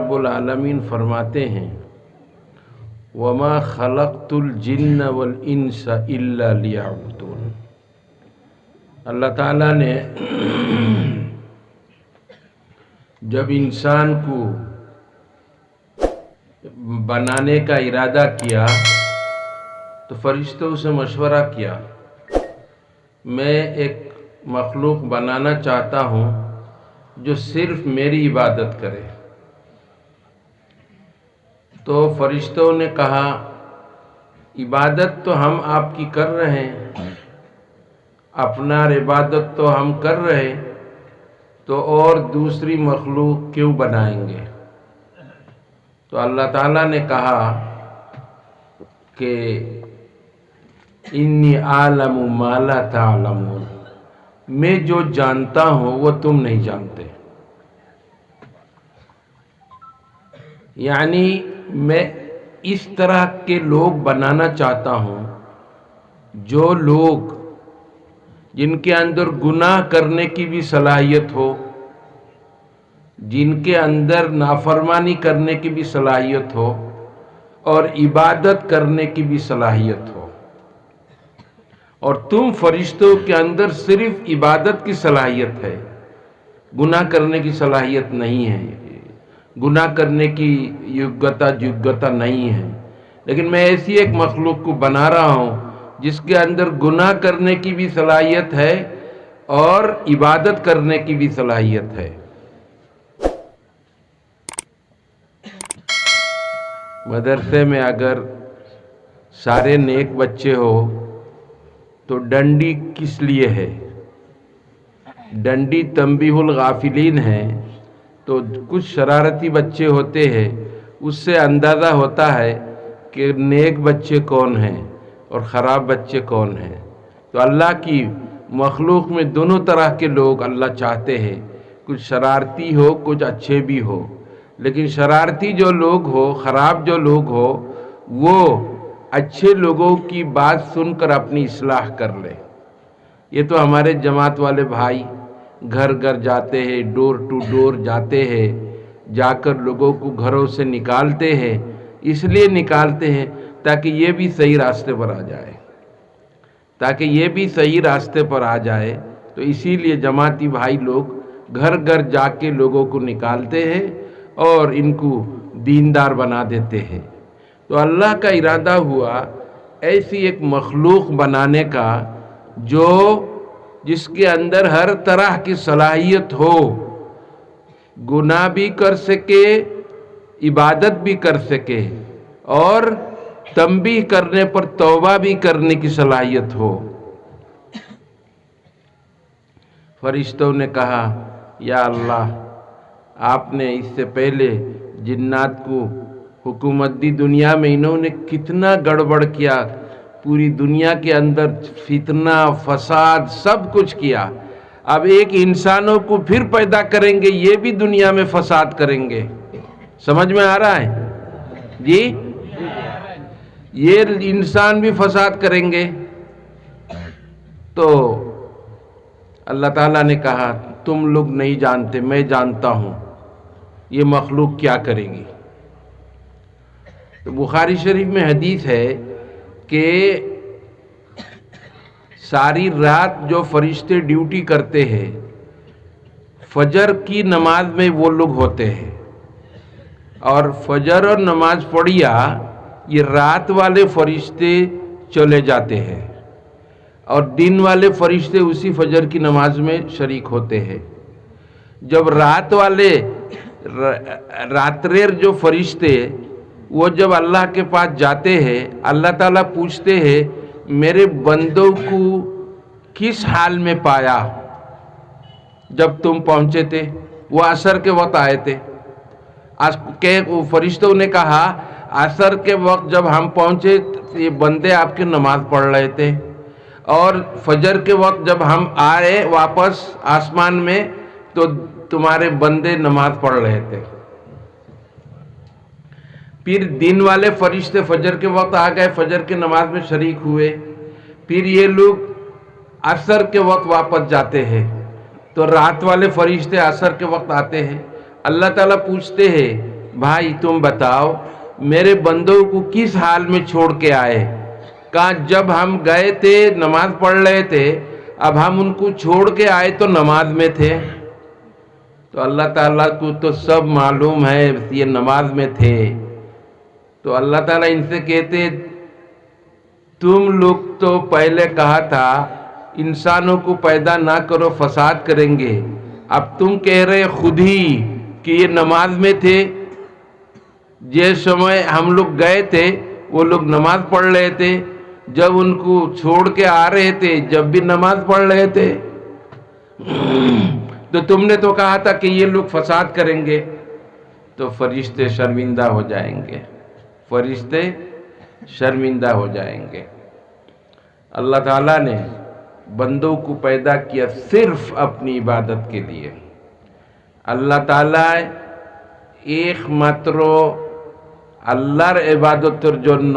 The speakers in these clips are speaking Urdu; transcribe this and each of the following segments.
رب العالمین فرماتے ہیں وَمَا خَلَقْتُ الْجِنَّ وَالْإِنسَ إِلَّا لِيَعْبُدُونَ۔ اللہ تعالیٰ نے جب انسان کو بنانے کا ارادہ کیا تو فرشتوں سے مشورہ کیا، میں ایک مخلوق بنانا چاہتا ہوں جو صرف میری عبادت کرے۔ تو فرشتوں نے کہا عبادت تو ہم آپ کی کر رہے ہیں، اپنا عبادت تو ہم کر رہے، تو اور دوسری مخلوق کیوں بنائیں گے؟ تو اللہ تعالیٰ نے کہا کہ انی اعلم ما لا تعلمون، میں جو جانتا ہوں وہ تم نہیں جانتے۔ یعنی میں اس طرح کے لوگ بنانا چاہتا ہوں جو لوگ جن کے اندر گناہ کرنے کی بھی صلاحیت ہو، جن کے اندر نافرمانی کرنے کی بھی صلاحیت ہو اور عبادت کرنے کی بھی صلاحیت ہو۔ اور تم فرشتوں کے اندر صرف عبادت کی صلاحیت ہے، گناہ کرنے کی صلاحیت نہیں ہے، گناہ کرنے کی یوگتا نہیں ہے، لیکن میں ایسی ایک مخلوق کو بنا رہا ہوں جس کے اندر گناہ کرنے کی بھی صلاحیت ہے اور عبادت کرنے کی بھی صلاحیت ہے۔ مدرسے میں اگر سارے نیک بچے ہو تو ڈنڈی کس لیے ہے؟ ڈنڈی تنبیہ الغافلین ہے۔ تو کچھ شرارتی بچے ہوتے ہیں، اس سے اندازہ ہوتا ہے کہ نیک بچے کون ہیں اور خراب بچے کون ہیں۔ تو اللہ کی مخلوق میں دونوں طرح کے لوگ اللہ چاہتے ہیں، کچھ شرارتی ہو کچھ اچھے بھی ہو، لیکن شرارتی جو لوگ ہو، خراب جو لوگ ہو، وہ اچھے لوگوں کی بات سن کر اپنی اصلاح کر لے۔ یہ تو ہمارے جماعت والے بھائی گھر گھر جاتے ہیں، ڈور ٹو ڈور جاتے ہیں، جا کر لوگوں کو گھروں سے نکالتے ہیں، اس لیے نکالتے ہیں تاکہ یہ بھی صحیح راستے پر آ جائے، تو اسی لیے جماعتی بھائی لوگ گھر گھر جا کے لوگوں کو نکالتے ہیں اور ان کو دیندار بنا دیتے ہیں۔ تو اللہ کا ارادہ ہوا ایسی ایک مخلوق بنانے کا جس کے اندر ہر طرح کی صلاحیت ہو، گناہ بھی کر سکے، عبادت بھی کر سکے اور تنبیہ کرنے پر توبہ بھی کرنے کی صلاحیت ہو۔ فرشتوں نے کہا یا اللہ، آپ نے اس سے پہلے جنات کو حکومت دی، دنیا میں انہوں نے کتنا گڑبڑ کیا، پوری دنیا کے اندر فتنہ فساد سب کچھ کیا، اب ایک انسانوں کو پھر پیدا کریں گے، یہ بھی دنیا میں فساد کریں گے۔ سمجھ میں آ رہا ہے جی؟ یہ انسان بھی فساد کریں گے۔ تو اللہ تعالیٰ نے کہا تم لوگ نہیں جانتے، میں جانتا ہوں یہ مخلوق کیا کرے گی۔ تو بخاری شریف میں حدیث ہے کہ ساری رات جو فرشتے ڈیوٹی کرتے ہیں، فجر کی نماز میں وہ لوگ ہوتے ہیں، اور فجر اور نماز پڑھیا یہ رات والے فرشتے چلے جاتے ہیں اور دن والے فرشتے اسی فجر کی نماز میں شریک ہوتے ہیں۔ جب رات والے راتریر جو فرشتے وہ جب اللہ کے پاس جاتے ہیں، اللہ تعالیٰ پوچھتے ہیں میرے بندوں کو کس حال میں پایا جب تم پہنچے تھے؟ وہ عصر کے وقت آئے تھے۔ فرشتوں نے کہا عصر کے وقت جب ہم پہنچے یہ بندے آپ کی نماز پڑھ رہے تھے، اور فجر کے وقت جب ہم آئے واپس آسمان میں تو تمہارے بندے نماز پڑھ رہے تھے۔ پھر دن والے فرشتے فجر کے وقت آ گئے، فجر کی نماز میں شریک ہوئے، پھر یہ لوگ عصر کے وقت واپس جاتے ہیں، تو رات والے فرشتے عصر کے وقت آتے ہیں۔ اللہ تعالیٰ پوچھتے ہیں بھائی تم بتاؤ میرے بندوں کو کس حال میں چھوڑ کے آئے؟ کہا جب ہم گئے تھے نماز پڑھ رہے تھے، اب ہم ان کو چھوڑ کے آئے تو نماز میں تھے۔ تو اللہ تعالیٰ کو تو سب معلوم ہے یہ نماز میں تھے، تو اللہ تعالیٰ ان سے کہتے تم لوگ تو پہلے کہا تھا انسانوں کو پیدا نہ کرو فساد کریں گے، اب تم کہہ رہے خود ہی کہ یہ نماز میں تھے۔ جس سمے ہم لوگ گئے تھے وہ لوگ نماز پڑھ رہے تھے، جب ان کو چھوڑ کے آ رہے تھے جب بھی نماز پڑھ رہے تھے، تو تم نے تو کہا تھا کہ یہ لوگ فساد کریں گے۔ تو فرشتے شرمندہ ہو جائیں گے، فرشتے شرمندہ ہو جائیں گے۔ اللہ تعالیٰ نے بندوں کو پیدا کیا صرف اپنی عبادت کے لیے۔ اللہ تعالیٰ ایک ماترو আল্লাহর ইবাদতের জন্য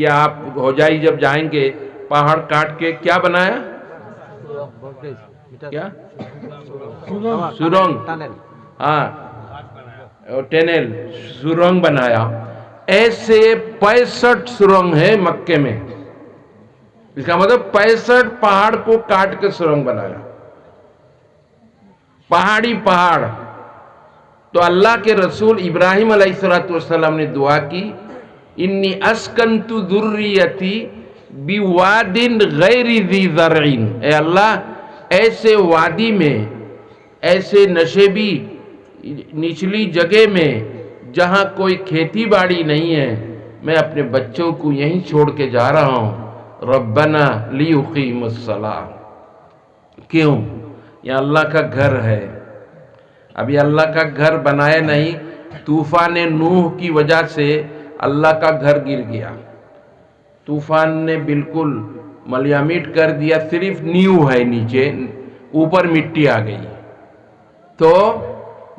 یہ آپ ہوجائی جب جائیں گے پہاڑ کاٹ کے کیا بنایا؟ کیا سرنگ، ہاں ٹنل، سرنگ بنایا. ایسے 65 سرنگ ہے مکے میں. اس کا مطلب 65 پہاڑ کو کاٹ کے سرنگ بنایا، پہاڑی پہاڑ. تو اللہ کے رسول ابراہیم علیہ السلام نے دعا کی، انی اسکنت ذریتی بواد غیر ذی زرع. اے اللہ ایسے وادی میں، ایسے نشیبی نچلی جگہ میں جہاں کوئی کھیتی باڑی نہیں ہے، میں اپنے بچوں کو یہیں چھوڑ کے جا رہا ہوں. ربنا لیقیموا الصلاۃ. کیوں؟ یہ اللہ کا گھر ہے. ابھی اللہ کا گھر بنایا نہیں، طوفان نوح کی وجہ سے اللہ کا گھر گر گیا. طوفان نے بالکل ملیامٹ کر دیا، صرف نیو ہے نیچے، اوپر مٹی آ گئی. تو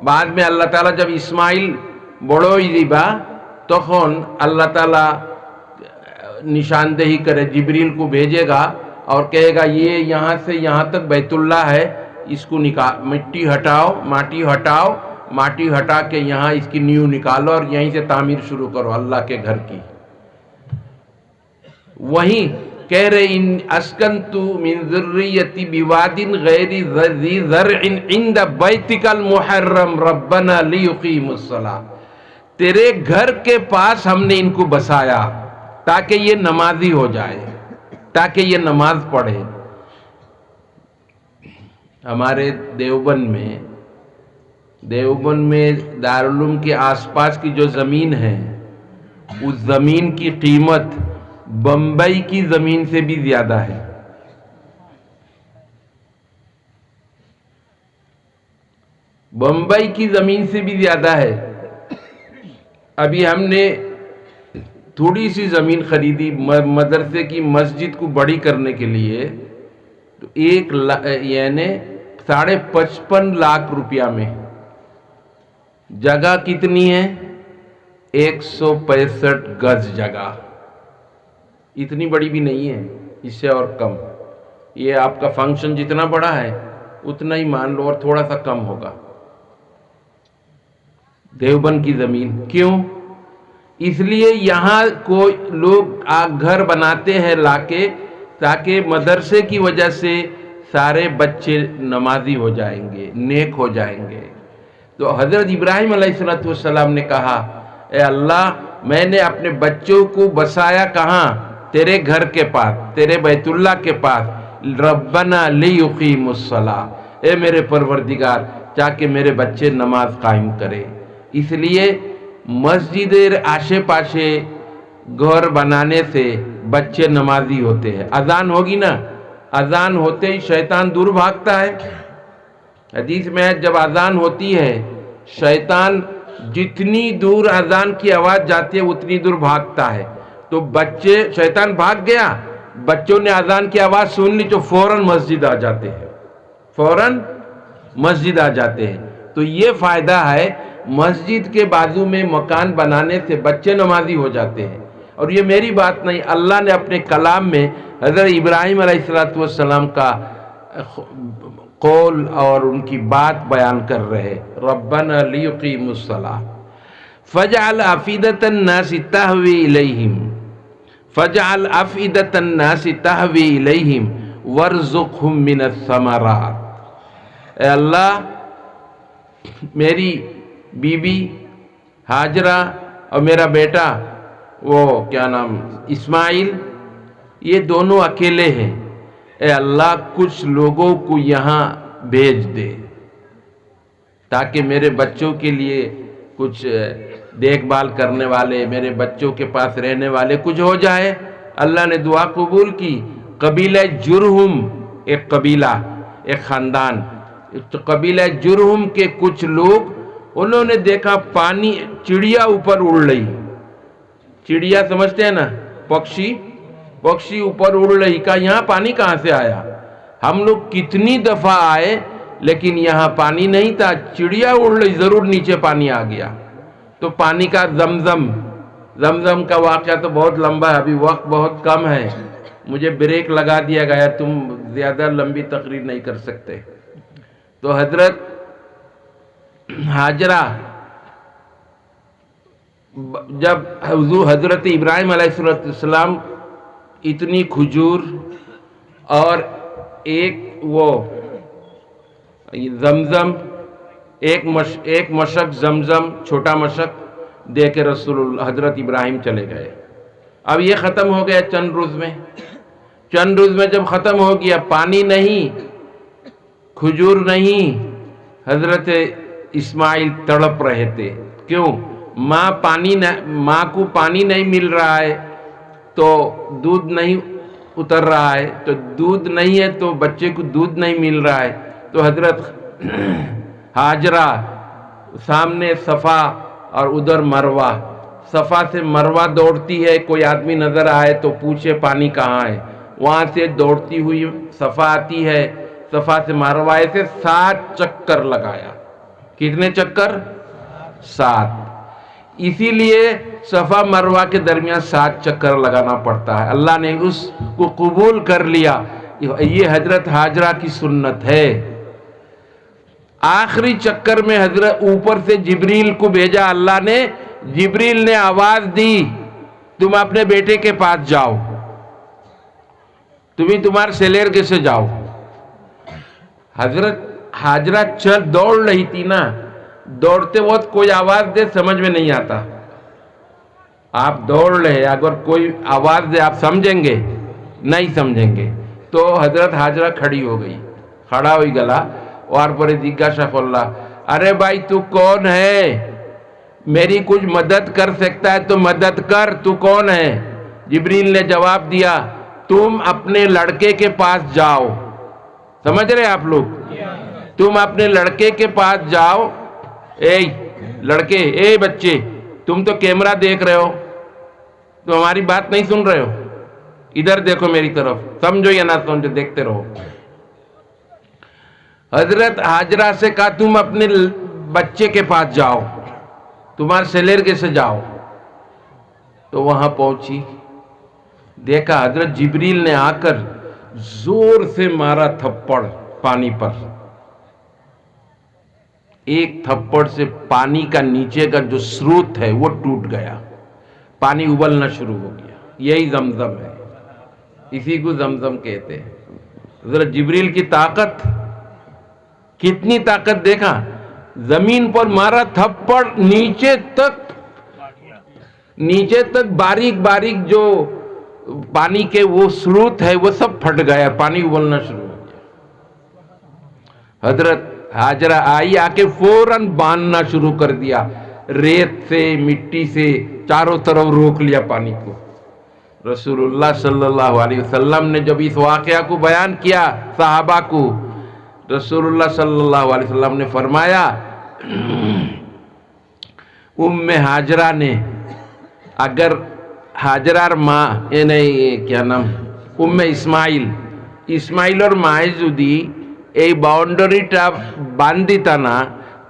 بعد میں اللہ تعالیٰ جب اسماعیل بڑوئی دیبا تخون اللہ تعالیٰ نشاندہی کرے، جبریل کو بھیجے گا اور کہے گا یہ یہاں سے یہاں تک بیت اللہ ہے، اس کو مٹی ہٹاؤ، ماٹی ہٹا کے یہاں اس کی نیو نکالو اور یہیں سے تعمیر شروع کرو اللہ کے گھر کی. وہیں کہہ رہے ان اسکنت من ذریتی بواد غیر ذی زرع عند بیتک المحرم ربنا لیقیموا الصلاۃ. تیرے گھر کے پاس ہم نے ان کو بسایا تاکہ یہ نمازی ہو جائے، تاکہ یہ نماز پڑھے. ہمارے دیوبند میں دارالعلوم کے آس پاس کی جو زمین ہے، اس زمین کی قیمت بمبئی کی زمین سے بھی زیادہ ہے. بمبئی کی زمین سے بھی زیادہ ہے. ابھی ہم نے تھوڑی سی زمین خریدی مدرسے کی مسجد کو بڑی کرنے کے لیے، تو یعنی 55.5 لاکھ روپیہ میں. جگہ کتنی ہے؟ 165 گز جگہ. اتنی بڑی بھی نہیں ہے، اس سے اور کم. یہ آپ کا فنکشن جتنا بڑا ہے اتنا ہی مان لو اور تھوڑا سا کم ہوگا. دیوبند کی زمین. کیوں؟ اس لیے یہاں کوئی لوگ گھر بناتے ہیں لا کے، تاکہ مدرسے کی وجہ سے سارے بچے نمازی ہو جائیں گے، نیک ہو جائیں گے. تو حضرت ابراہیم علیہ السلام نے کہا، اے اللہ میں نے اپنے بچوں کو بسایا کہاں؟ تیرے گھر کے پاس، تیرے بیت اللہ کے پاس. ربنا لیقیموا الصلاۃ. اے میرے پروردگار، تاکہ میرے بچے نماز قائم کرے. اس لیے مسجد آشے پاشے گھر بنانے سے بچے نمازی ہوتے ہیں. اذان ہوگی نا، اذان ہوتے ہی شیطان دور بھاگتا ہے. حدیث میں ہے جب اذان ہوتی ہے شیطان جتنی دور اذان کی آواز جاتی ہے اتنی دور بھاگتا ہے. تو شیطان بھاگ گیا، بچوں نے اذان کی آواز سن لی تو فوراً مسجد آ جاتے ہیں، فوراً مسجد آ جاتے ہیں. تو یہ فائدہ ہے مسجد کے بازو میں مکان بنانے سے بچے نمازی ہو جاتے ہیں. اور یہ میری بات نہیں، اللہ نے اپنے کلام میں حضرت ابراہیم علیہ السلام کا قول اور ان کی بات بیان کر رہے. ربنا لیقیموا الصلاۃ فاجعل افئدة الناس تهوی الیہم فاجعل افئدة الناس تهوی الیہم وارزقهم من الثمرات. اے اللہ میری بیوی ہاجرہ اور میرا بیٹا وہ کیا نام اسماعیل، یہ دونوں اکیلے ہیں. اے اللہ کچھ لوگوں کو یہاں بھیج دے تاکہ میرے بچوں کے لیے کچھ دیکھ بھال کرنے والے، میرے بچوں کے پاس رہنے والے کچھ ہو جائے. اللہ نے دعا قبول کی. قبیلہ جرہم ایک قبیلہ، ایک خاندان، قبیلہ جرہم کے کچھ لوگ، انہوں نے دیکھا پانی، چڑیا اوپر اڑ رہی. چڑیا سمجھتے ہیں نا، پکشی اوپر اڑ رہی. کہا یہاں پانی کہاں سے آیا؟ ہم لوگ کتنی دفعہ آئے لیکن یہاں پانی نہیں تھا. چڑیا اڑ رہی، ضرور نیچے پانی آ گیا. تو پانی کا زمزم کا واقعہ تو بہت لمبا ہے، ابھی وقت بہت کم ہے، مجھے بریک لگا دیا گیا، تم زیادہ لمبی تقریر نہیں کر سکتے۔ تو حضرت ہاجرہ جب حضرت ابراہیم علیہ السلام اتنی کھجور اور ایک وہ زمزم ایک مشک زمزم چھوٹا مشک دے کے رسول اللہ حضرت ابراہیم چلے گئے۔ اب یہ ختم ہو گیا چند روز میں جب ختم ہو گیا، پانی نہیں، کھجور نہیں، حضرت اسماعیل تڑپ رہے تھے۔ کیوں؟ ماں کو پانی نہیں مل رہا ہے تو دودھ نہیں اتر رہا ہے، تو دودھ نہیں ہے تو بچے کو دودھ نہیں مل رہا ہے، تو حضرت ہاجرہ سامنے صفا اور ادھر مروہ، صفا سے مروہ دوڑتی ہے، کوئی آدمی نظر آئے تو پوچھے پانی کہاں ہے، وہاں سے دوڑتی ہوئی صفا آتی ہے، صفا سے مروہ سے 7 چکر لگایا۔ کتنے چکر؟ 7۔ اسی لیے صفا مروہ کے درمیان 7 چکر لگانا پڑتا ہے۔ اللہ نے اس کو قبول کر لیا، یہ حضرت ہاجرہ کی سنت ہے۔ آخری چکر میں حضرت اوپر سے جبریل کو بھیجا اللہ نے، جبریل نے آواز دی تم اپنے بیٹے کے پاس جاؤ، تمہیں تمہارے سیلر کے سے جاؤ۔ حضرت ہاجرہ دوڑ رہی تھی نا، دوڑتے وقت کوئی آواز دے سمجھ میں نہیں آتا، آپ دوڑ رہے اگر کوئی آواز دے آپ سمجھیں گے؟ نہیں سمجھیں گے۔ تو حضرت ہاجرہ کھڑی ہو گئی، کھڑا ہوئی گلا اور پورے جگاشا اللہ، ارے بھائی تو کون ہے؟ میری کچھ مدد کر سکتا ہے تو مدد کر، تو کون ہے؟ جبریل نے جواب دیا تم اپنے لڑکے کے پاس جاؤ۔ سمجھ رہے آپ لوگ؟ تم اپنے لڑکے کے پاس جاؤ۔ اے لڑکے، اے بچے، تم تو کیمرہ دیکھ رہے ہو، تو ہماری بات نہیں سن رہے ہو، ادھر دیکھو میری طرف، سمجھو یا نہ سمجھو دیکھتے رہو۔ حضرت ہاجرہ سے کہا تم اپنے بچے کے پاس جاؤ، تمہارے سیلر کے سے جاؤ۔ تو وہاں پہنچی، دیکھا حضرت جبریل نے آ کر زور سے مارا تھپڑ پانی پر، ایک تھپڑ سے پانی کا نیچے کا جو سروت ہے وہ ٹوٹ گیا، پانی ابلنا شروع ہو گیا۔ یہی زمزم ہے، اسی کو زمزم کہتے ہیں۔ حضرت جبریل کی طاقت، کتنی طاقت دیکھا، زمین پر مارا تھپڑ، نیچے تک باریک باریک جو پانی کے وہ سروت ہے وہ سب پھٹ گیا، پانی ابلنا شروع ہو گیا۔ حضرت ہاجرہ آئی، آ کے فوراً باندھنا شروع کر دیا، ریت سے مٹی سے چاروں طرف روک لیا پانی کو۔ رسول اللہ صلی اللہ علیہ وسلم نے جب اس واقعہ کو بیان کیا صحابہ کو، رسول اللہ صلی اللہ علیہ وسلم نے فرمایا ہاجرہ نے اگر ہاجرہ ماں کیا نام اسماعیل اور ماہزودی এই বাউন্ডারিটা বান্ধিতা না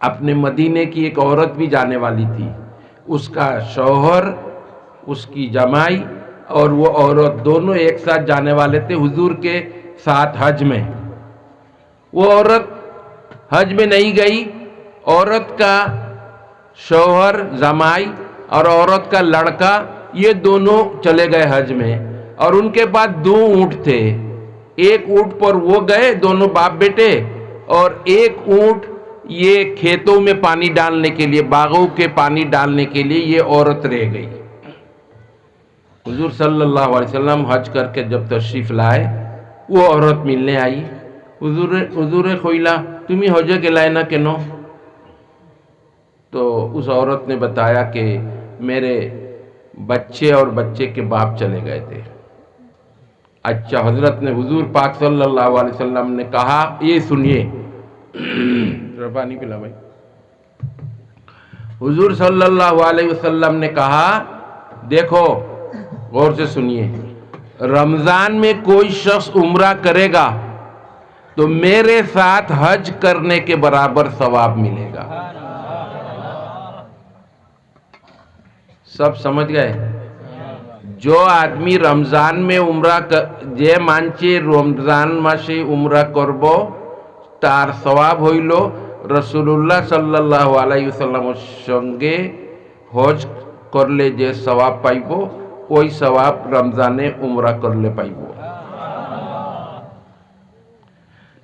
اپنے مدینے کی ایک عورت بھی جانے والی تھی، اس کا شوہر، اس کی جمائی اور وہ عورت دونوں ایک ساتھ جانے والے تھے حضور کے ساتھ حج میں۔ وہ عورت حج میں نہیں گئی، عورت کا شوہر، جمائی اور عورت کا لڑکا یہ دونوں چلے گئے حج میں، اور ان کے پاس 2 اونٹ تھے۔ ایک اونٹ پر وہ گئے دونوں باپ بیٹے، اور ایک اونٹ یہ کھیتوں میں پانی ڈالنے کے لیے، باغوں کے پانی ڈالنے کے لیے یہ عورت رہ گئی۔ حضور صلی اللہ علیہ وسلم حج کر کے جب تشریف لائے، وہ عورت ملنے آئی، حضور خویلا تمہیں حج کے لائے نہ کنو؟ تو اس عورت نے بتایا کہ میرے بچے اور بچے کے باپ چلے گئے تھے۔ اچھا، حضرت نے حضور پاک صلی اللہ علیہ وسلم نے کہا، یہ سنیے، پانی پلا بھائی۔ حضور صلی اللہ علیہ وسلم نے کہا، دیکھو غور سے سنیے، رمضان میں کوئی شخص عمرہ کرے گا تو میرے ساتھ حج کرنے کے برابر ثواب ملے گا۔ سب سمجھ گئے؟ جو آدمی رمضان میں عمرہ جے مانچے رمضان ماشے عمرہ کربو তার সওয়াব হইল রাসূলুল্লাহ সাল্লাল্লাহু আলাইহি ওয়াসাল্লামের সঙ্গে হজ করলে যে সওয়াব পাইব ওই সওয়াব রমজানে উমরা করলে পাইব।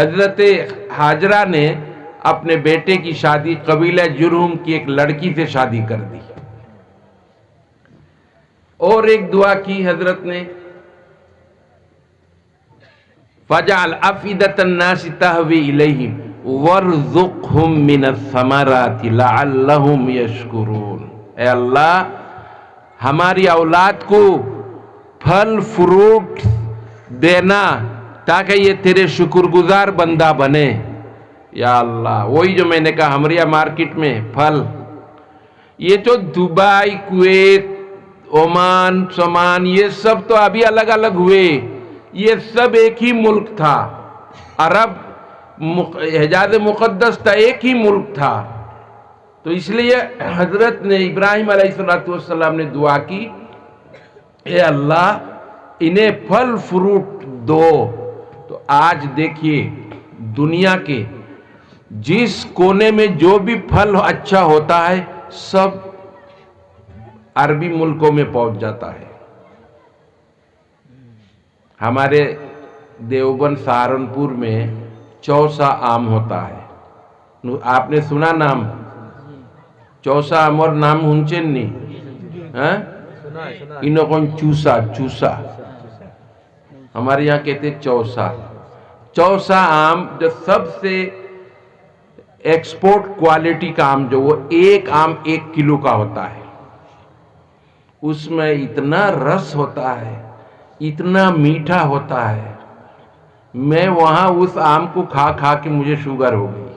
حضرت حاجرہ نے اپنے بیٹے کی شادی قبیلہ جرہم کی ایک لڑکی سے شادی کر دی. اور ایک دعا کی حضرت نے، فَجَعَلْ أَفْئِدَةَ النَّاسِ تَهْوِي إِلَيْهِمْ وَارْزُقْهُمْ مِنَ الثَّمَرَاتِ لَعَلَّهُمْ يَشْكُرُونَ. اے اللہ ہماری اولاد کو پھل فروٹ دینا تاکہ یہ تیرے شکر گزار بندہ بنے. یا اللہ، وہی جو میں نے کہا ہمارے مارکیٹ میں پھل، یہ تو دبئی، کویت، عمان، سمان، یہ سب تو ابھی الگ الگ ہوئے، یہ سب ایک ہی ملک تھا. عرب حجاز مقدس تھا، ایک ہی ملک تھا. تو اس لیے حضرت نے ابراہیم علیہ السلام نے دعا کی، اے اللہ انہیں پھل فروٹ دو. تو آج دیکھیے دنیا کے جس کونے میں جو بھی پھل اچھا ہوتا ہے سب عربی ملکوں میں پہنچ جاتا ہے. ہمارے دیوبند سہارنپور میں چوسا آم ہوتا ہے، آپ نے سنا نام؟ چوسا آم اور نام ہنچن نہیں، انہوں کو چوسا ہمارے یہاں کہتے چوسا آم جو سب سے ایکسپورٹ کوالٹی کا آم، جو وہ ایک آم 1 کلو کا ہوتا ہے، اس میں اتنا رس ہوتا ہے، اتنا میٹھا ہوتا ہے. میں وہاں اس آم کو کھا کھا کے مجھے شوگر ہو گئی،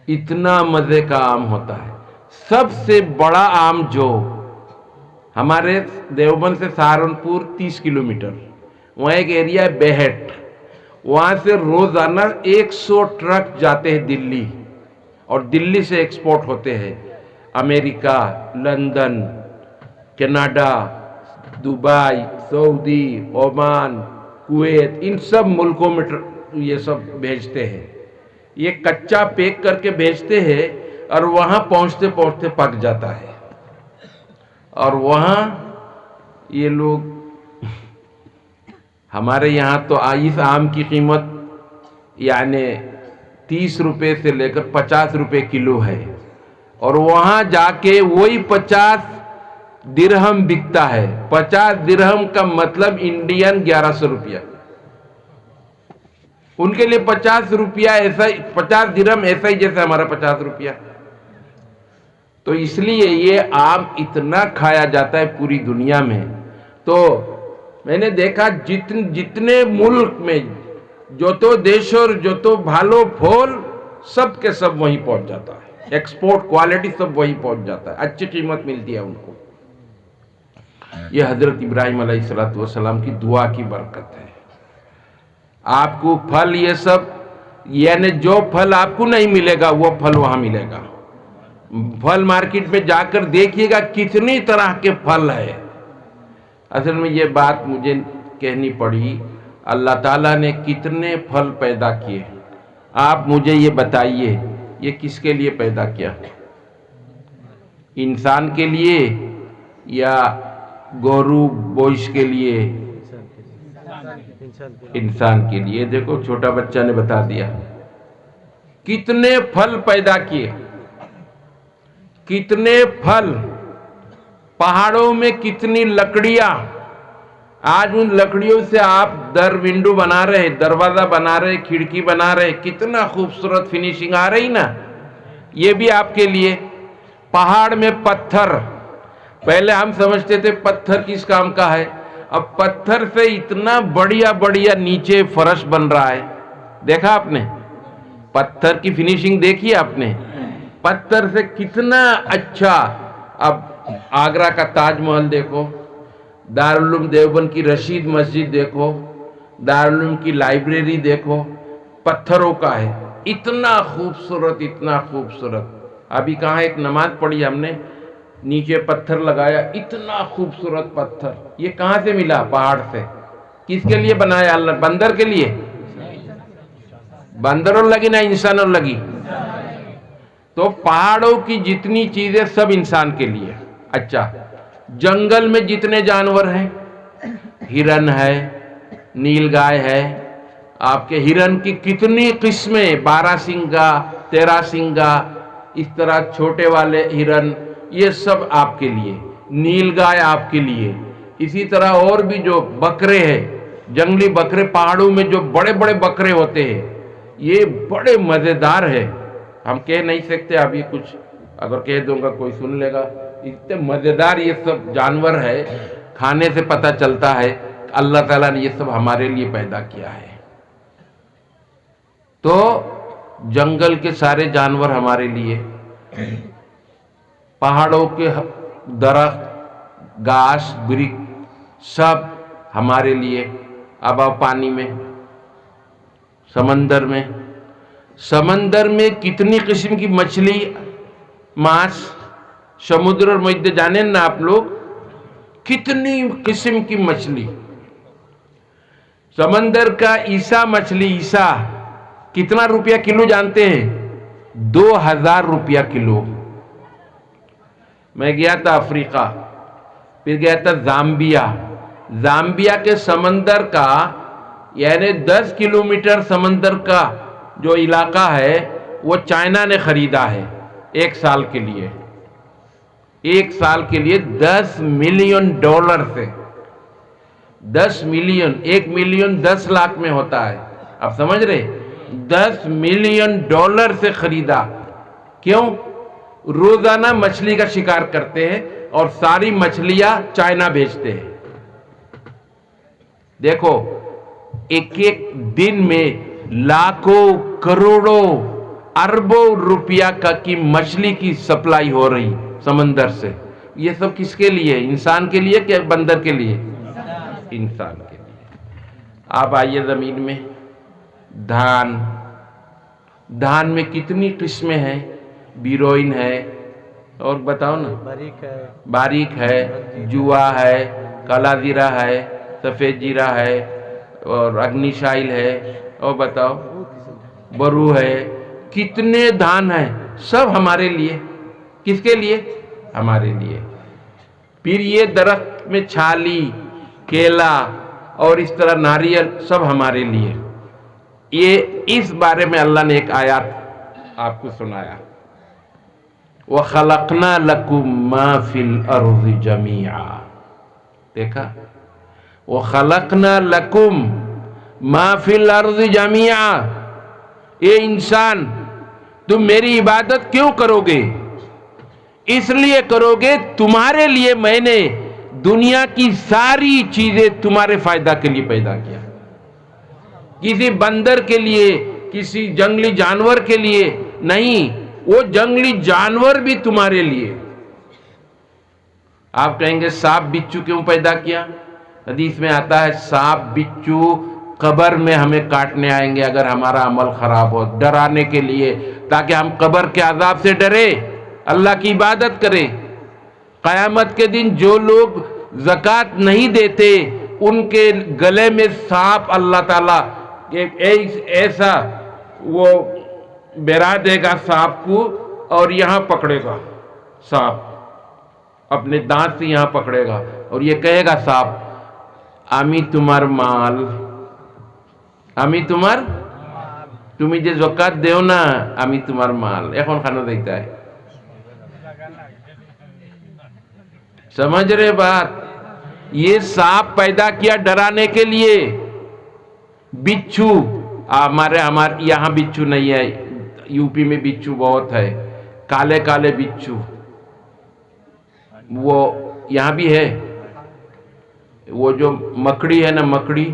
اتنا مزے کا آم ہوتا ہے. سب سے بڑا آم جو ہمارے دیوبند سے سہارنپور 30 کلومیٹر، وہاں ایک ایریا ہے بیہٹ، وہاں سے روزانہ 100 ٹرک جاتے ہیں دلی، اور دلی سے ایکسپورٹ ہوتے ہیں امریکہ، لندن، کینیڈا، دبئی، سعودی، عمان، کویت، ان سب ملکوں میں یہ سب بھیجتے ہیں. یہ کچا پیک کر کے بھیجتے ہیں اور وہاں پہنچتے پہنچتے پک جاتا ہے. اور وہاں یہ لوگ، ہمارے یہاں تو اس آم کی قیمت یعنی 30 روپے سے لے کر 50 روپے کلو ہے، اور وہاں جا کے وہی 50 درہم بکتا ہے. 50 درہم کا مطلب انڈین 1100 روپیہ. ان کے لیے 50 روپیہ ایسا ہی، 50 درہم ایسا ہی جیسے ہمارا 50 روپیہ. تو اس لیے یہ آم اتنا کھایا جاتا ہے پوری دنیا میں. تو میں نے دیکھا جتنے ملک میں جو تو دیشور جو تو بھالو پھول سب کے سب وہیں پہنچ جاتا ہے. ایکسپورٹ کوالٹی سب وہیں پہنچ جاتا ہے، اچھی قیمت ملتی ہے ان کو. یہ حضرت ابراہیم علیہ السلام کی دعا کی برکت ہے. آپ کو پھل یہ سب، یعنی جو پھل آپ کو نہیں ملے گا وہ پھل وہاں ملے گا. پھل مارکیٹ میں جا کر دیکھیے گا کتنی طرح کے پھل ہے. اصل میں یہ بات مجھے کہنی پڑی، اللہ تعالیٰ نے کتنے پھل پیدا کیے. آپ مجھے یہ بتائیے یہ کس کے لیے پیدا کیا؟ انسان کے لیے یا گورو بوئش کے لیے؟ انسان کے لیے. دیکھو چھوٹا بچہ نے بتا دیا کتنے پھل پیدا کیے، کتنے پھل. پہاڑوں میں کتنی لکڑیاں، آج ان لکڑیوں سے آپ در ونڈو بنا رہے، دروازہ بنا رہے، کھڑکی بنا رہے، کتنا خوبصورت فنیشنگ آ رہی نا. یہ بھی آپ کے لیے. پہاڑ میں پتھر، پہلے ہم سمجھتے تھے پتھر کس کام کا ہے، اب پتھر سے اتنا بڑھیا بڑھیا نیچے فرش بن رہا ہے. دیکھا آپ نے پتھر کی فنیشنگ؟ دیکھی آپ نے پتھر سے کتنا اچھا. اب آگرہ کا تاج محل دیکھو، دارالعلوم دیوبند کی رشید مسجد دیکھو، دارالعلوم کی لائبریری دیکھو، پتھروں کا ہے. اتنا خوبصورت، اتنا خوبصورت. ابھی کہاں ایک نماز پڑھی ہم نے، نیچے پتھر لگایا، اتنا خوبصورت پتھر. یہ کہاں سے ملا؟ پہاڑ سے. کس کے لیے بنایا اللہ؟ بندر کے لیے؟ بندروں لگی نہ انسانوں لگی. تو پہاڑوں کی جتنی چیزیں سب انسان کے لیے. اچھا، جنگل میں جتنے جانور ہیں، ہرن ہے، نیل گائے ہے، آپ کے ہرن کی کتنی قسمیں، 12 سینگا، 13 سینگا، اس طرح چھوٹے والے ہرن، یہ سب آپ کے لیے، نیل گائے آپ کے لیے، اسی طرح اور بھی جو بکرے ہیں، جنگلی بکرے، پہاڑوں میں جو بڑے بڑے بکرے ہوتے ہیں، یہ بڑے مزیدار ہے، ہم کہہ نہیں سکتے ابھی کچھ، اگر کہہ دوں گا کوئی سن لے گا، اتنے مزیدار یہ سب جانور ہے، کھانے سے پتہ چلتا ہے اللہ تعالیٰ نے یہ سب ہمارے لیے پیدا کیا ہے۔ تو جنگل کے سارے جانور ہمارے لیے، پہاڑوں کے درخت، گھاس، برک، سب ہمارے لیے۔ اب آؤ پانی میں، سمندر میں کتنی قسم کی مچھلی، ماس، سمندر اور مدد جانے نا آپ لوگ، کتنی قسم کی مچھلی۔ سمندر کا عیسا مچھلی، عیسا کتنا روپیہ کلو جانتے ہیں؟ 2000 روپیہ کلو۔ میں گیا تھا افریقہ، پھر گیا تھا زامبیا کے سمندر کا، یعنی 10 کلومیٹر سمندر کا جو علاقہ ہے وہ چائنا نے خریدا ہے ایک سال کے لیے، 10 ملین ڈالر سے، 10 ملین، 1 ملین 10 لاکھ میں ہوتا ہے، آپ سمجھ رہے؟ 10 ملین ڈالر سے خریدا۔ کیوں؟ روزانہ مچھلی کا شکار کرتے ہیں اور ساری مچھلیاں چائنا بھیجتے ہیں۔ دیکھو ایک دن میں لاکھوں، کروڑوں، اربوں روپیہ کی مچھلی کی سپلائی ہو رہی سمندر سے۔ یہ سب کس کے لیے؟ انسان کے لیے کہ بندر کے لیے؟ انسان کے لیے۔ آپ آئیے زمین میں، دھان میں کتنی قسمیں ہیں، بیروئن ہے، اور بتاؤ نا، باریک ہے، جوا ہے، کالا زیرہ ہے، سفید جیرہ ہے، اور اگنی شائل ہے، اور بتاؤ برو ہے، کتنے دھان ہیں، سب ہمارے لیے۔ کس کے لیے؟ ہمارے لیے۔ پھر یہ درخت میں چھالی، کیلا اور اس طرح ناریل، سب ہمارے لیے۔ یہ اس بارے میں اللہ نے ایک آیات آپ کو سنایا، وَخَلَقْنَا لَكُم مَّا فِي الْأَرْضِ جَمِيعًا، دیکھا، وَخَلَقْنَا لَكُم مَّا فِي الْأَرْضِ جَمِيعًا، اے انسان تم میری عبادت کیوں کرو گے؟ اس لیے کرو گے تمہارے لیے میں نے دنیا کی ساری چیزیں تمہارے فائدہ کے لیے پیدا کیا، کسی بندر کے لیے، کسی جنگلی جانور کے لیے نہیں، وہ جنگلی جانور بھی تمہارے لیے۔ آپ کہیں گے سانپ بچھو کیوں پیدا کیا؟ حدیث میں آتا ہے سانپ بچھو قبر میں ہمیں کاٹنے آئیں گے اگر ہمارا عمل خراب ہو، ڈرانے کے لیے، تاکہ ہم قبر کے عذاب سے ڈرے، اللہ کی عبادت کریں۔ قیامت کے دن جو لوگ زکوٰۃ نہیں دیتے ان کے گلے میں سانپ اللہ تعالیٰ ایسا وہ بیرا دے گا سانپ کو، اور یہاں پکڑے گا سانپ، اپنے دانت سے یہاں پکڑے گا، اور یہ کہے گا سانپ امی تمہار مال، امی تمہار، تمہیں جو زکوٰۃ دیو نا امی تمہار مال، এখন کھانا دیتا ہے۔ سمجھ رہے بات؟ یہ سانپ پیدا کیا ڈرانے کے لیے۔ بچھو، ہمارے یہاں بچھو نہیں ہے، یو پی میں بچھو بہت ہے، کالے کالے بچھو، وہ یہاں بھی ہے۔ وہ جو مکڑی ہے نا، مکڑی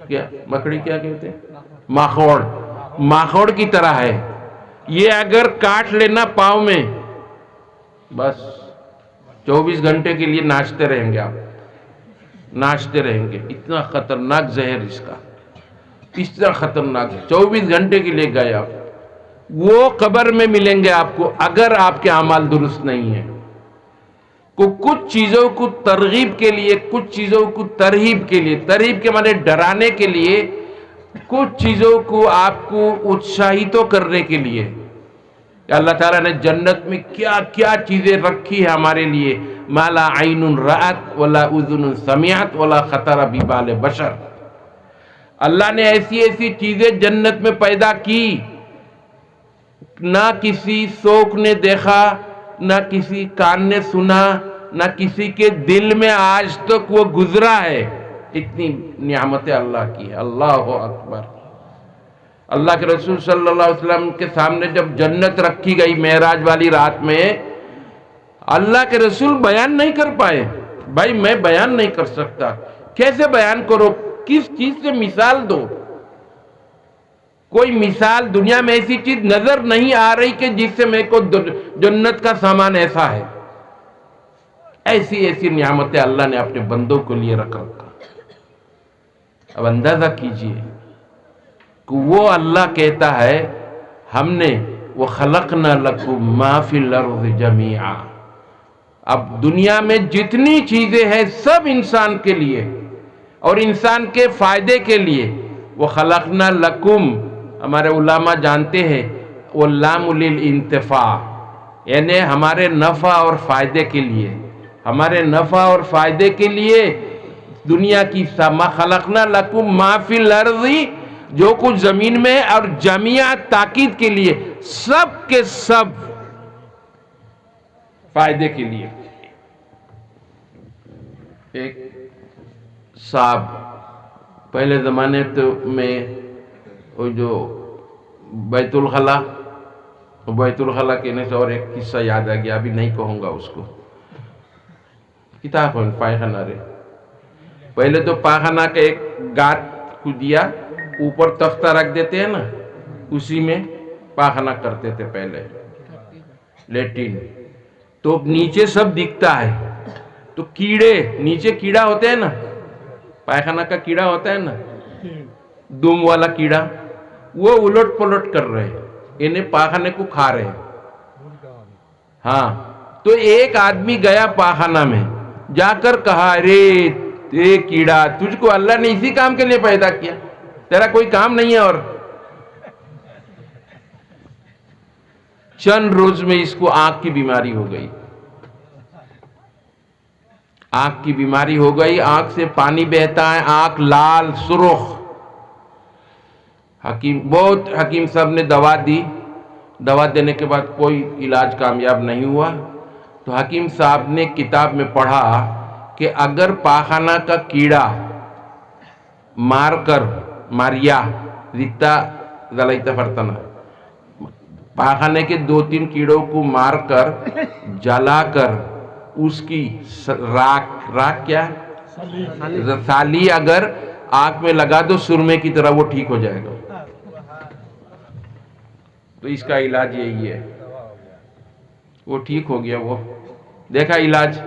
کیا کہتے ہیں؟ ماخوڑ کی طرح ہے، یہ اگر کاٹ لینا پاؤں میں، بس 24 گھنٹے کے لیے ناچتے رہیں گے، آپ ناچتے رہیں گے، اتنا خطرناک زہر اس کا، اس طرح خطرناک ہے، 24 گھنٹے کے لیے گئے آپ، وہ قبر میں ملیں گے آپ کو اگر آپ کے اعمال درست نہیں ہیں۔ کچھ چیزوں کو ترغیب کے لیے، کچھ چیزوں کو ترہیب کے لیے، ترہیب کے معنی ڈرانے کے لیے، کچھ چیزوں کو آپ کو اتشاہت کرنے کے لیے۔ اللہ تعالیٰ نے جنت میں کیا کیا چیزیں رکھی ہے ہمارے لیے، ما لا عین رأت ولا اذن سمعت ولا خطر ببال بشر۔ اللہ نے ایسی ایسی چیزیں جنت میں پیدا کی، نہ کسی شوق نے دیکھا، نہ کسی کان نے سنا، نہ کسی کے دل میں آج تک وہ گزرا ہے۔ اتنی نعمتیں اللہ کی ہے۔ اللہ اکبر۔ اللہ کے رسول صلی اللہ علیہ وسلم کے سامنے جب جنت رکھی گئی معراج والی رات میں، اللہ کے رسول بیان نہیں کر پائے۔ بھائی میں بیان نہیں کر سکتا، کیسے بیان کرو، کس چیز سے مثال دو؟ کوئی مثال دنیا میں ایسی چیز نظر نہیں آ رہی کہ جس سے میرے کو جنت کا سامان ایسا ہے۔ ایسی ایسی نعمتیں اللہ نے اپنے بندوں کو لیے رکھا۔ اب اندازہ کیجئے کہ وہ اللہ کہتا ہے ہم نے وَخَلَقْنَا لَكُم مَّا فِي الْأَرْضِ جَمِيعًا۔ اب دنیا میں جتنی چیزیں ہیں سب انسان کے لیے اور انسان کے فائدے کے لیے۔ وَخَلَقْنَا لَكُم، ہمارے علماء جانتے ہیں وہ لام للانتفاع، یعنی ہمارے نفع اور فائدے کے لیے، ہمارے نفع اور فائدے کے لیے دنیا کی ما خلقنا لکم ما فی الارض، جو کچھ زمین میں، اور جميعا تاکید کے لیے، سب کے سب فائدے کے لیے۔ ایک صاحب پہلے زمانے میں وہ جو بیت الخلا کہنے سے اور ایک قصہ یاد آ گیا، ابھی نہیں کہوں گا اس کو، کتاب پائخانہ رہے۔ پہلے تو پاخانہ کا ایک گات کو دیا، اوپر تختہ رکھ دیتے ہیں نا، اسی میں پاخانہ کرتے تھے پہلے، لیٹرین۔ تو نیچے سب دکھتا ہے، تو کیڑے نیچے کیڑا ہوتے ہیں نا، پائخانہ کا کیڑا ہوتا ہے نا، دم والا کیڑا، وہ الٹ پلٹ کر رہے، انہیں پاخانے کو کھا رہے۔ ہاں، تو ایک آدمی گیا پاخانہ میں، جا کر کہا ارے اے کیڑا، تجھ کو اللہ نے اسی کام کے لیے پیدا کیا، تیرا کوئی کام نہیں ہے۔ اور چند روز میں اس کو آنکھ کی بیماری ہو گئی، آنکھ کی بیماری ہو گئی، آنکھ سے پانی بہتا ہے، آنکھ لال سرخ۔ حکیم صاحب نے دوا دی، دوا دینے کے بعد کوئی علاج کامیاب نہیں ہوا۔ تو حکیم صاحب نے کتاب میں پڑھا کہ اگر پاخانہ کا کیڑا ماریا ریتا زلیتا فرتنا، پاخانے کے 2-3 کیڑوں کو مار کر جلا کر اس کی راکھ کیا سالی اگر آنکھ میں لگا دو سرمے کی طرح، وہ ٹھیک ہو جائے گا۔ تو اس کا علاج یہی ہے، وہ ٹھیک ہو گیا۔ وہ دیکھا علاج۔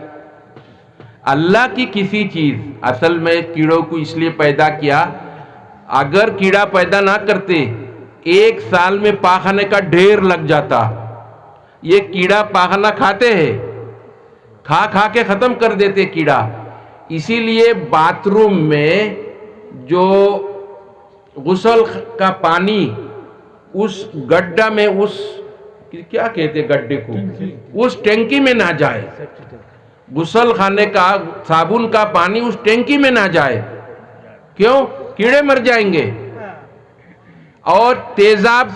اللہ کی کسی چیز، اصل میں کیڑوں کو اس لیے پیدا کیا، اگر کیڑا پیدا نہ کرتے 1 سال میں پاخانے کا ڈھیر لگ جاتا۔ یہ کیڑا پاخانہ کھاتے ہیں، کھا کے ختم کر دیتے کیڑا۔ اسی لیے باتھ روم میں جو غسل کا پانی اس گڈھا میں، اس کیا کہتے گڈھے کو، اس ٹینکی میں نہ جائے، غسل خانے کا صابن کا پانی اس ٹینکی میں نہ جائے۔ کیوں؟ کیڑے مر جائیں گے۔ اور تیزاب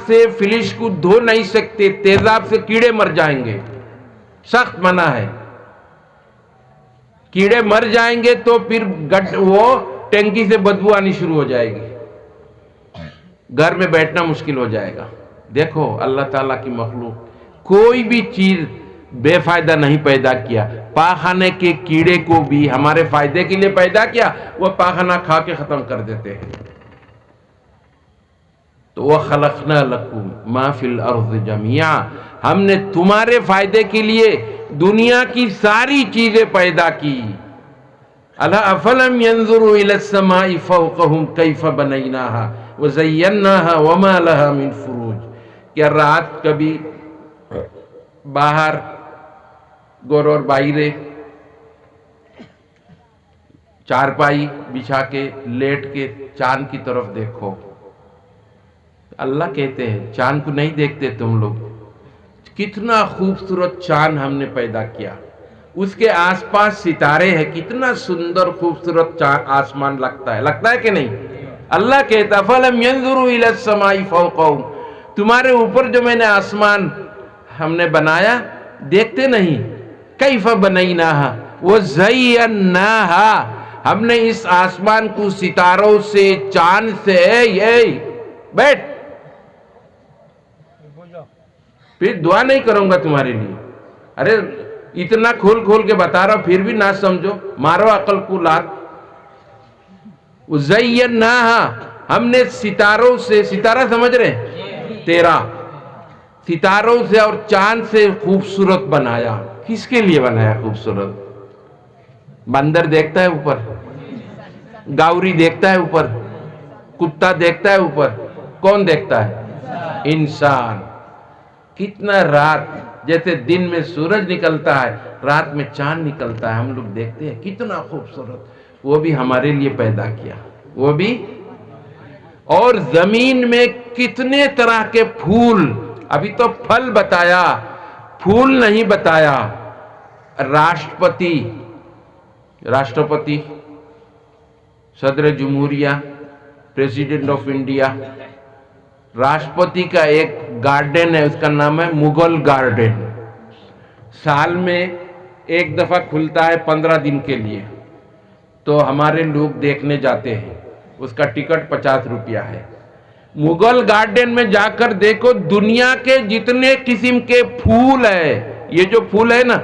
سے فلش کو دھو نہیں سکتے، تیزاب سے کیڑے مر جائیں گے، سخت منع ہے۔ کیڑے مر جائیں گے تو پھر وہ ٹینکی سے بدبو آنی شروع ہو جائے گی، گھر میں بیٹھنا مشکل ہو جائے گا۔ دیکھو اللہ تعالیٰ کی مخلوق کوئی بھی چیز بے فائدہ نہیں پیدا کیا۔ پاخانے کے کیڑے کو بھی ہمارے فائدے کے لیے پیدا کیا، وہ پاخانہ کھا کے ختم کر دیتے ہیں۔ تو وَخَلَقْنَا لَكُم مَّا فِي الْأَرْضِ جَمِيعًا، ہم نے تمہارے فائدے کے لیے دنیا کی ساری چیزیں پیدا کی۔ أَفَلَمْ يَنظُرُوا إِلَى السَّمَاءِ فَوْقَهُمْ كَيْفَ بَنَيْنَاهَا وَزَيَّنَّاهَا وَمَا لَهَا مِن فُرُوجٍ۔ کیا رات کبھی باہر گور اور باہرے چارپائی بچھا کے لیٹ کے چاند کی طرف دیکھو؟ اللہ کہتے ہیں چاند کو نہیں دیکھتے تم لوگ؟ کتنا خوبصورت چاند ہم نے پیدا کیا، اس کے آس پاس ستارے ہیں، کتنا سندر خوبصورت آسمان لگتا ہے کہ نہیں؟ اللہ کہتا فَلَمْ يَنْظُرُوا إِلَى السَّمَاءِ فَوْقَهُمْ، تمہارے اوپر جو میں نے آسمان ہم نے بنایا دیکھتے نہیں؟ کیف بنیناہا وزیناہا، ہم نے اس آسمان کو ستاروں سے، چاند سے، بیٹھ، پھر دعا نہیں کروں گا تمہارے لیے. ارے اتنا کھول کھول کے بتا رہا ہوں پھر بھی نہ سمجھو، مارو عقل کو لات. وزیناہا، ہم نے ستاروں سے، ستارہ سمجھ رہے؟ تیرا، ستاروں سے اور چاند سے خوبصورت بنایا. کس کے لیے بنایا خوبصورت؟ بندر دیکھتا ہے اوپر، گاوری دیکھتا ہے اوپر، کتا دیکھتا ہے اوپر، کون دیکھتا ہے؟ انسان. کتنا رات، جیسے دن میں سورج نکلتا ہے رات میں چاند نکلتا ہے، ہم لوگ دیکھتے ہیں کتنا خوبصورت. وہ بھی ہمارے لیے پیدا کیا، وہ بھی. اور زمین میں کتنے طرح کے پھول، ابھی تو پھل بتایا، پھول نہیں بتایا. راشٹرپتی، صدر جمہوریہ، پریزیڈنٹ آف انڈیا، راشٹرپتی کا ایک گارڈن ہے، اس کا نام ہے مغل گارڈن. سال میں ایک دفعہ کھلتا ہے 15 دن کے لیے، تو ہمارے لوگ دیکھنے جاتے ہیں. اس کا ٹکٹ 50 روپیہ ہے. مغل گارڈن میں جا کر دیکھو، دنیا کے جتنے قسم کے پھول ہے، یہ جو پھول ہے نا،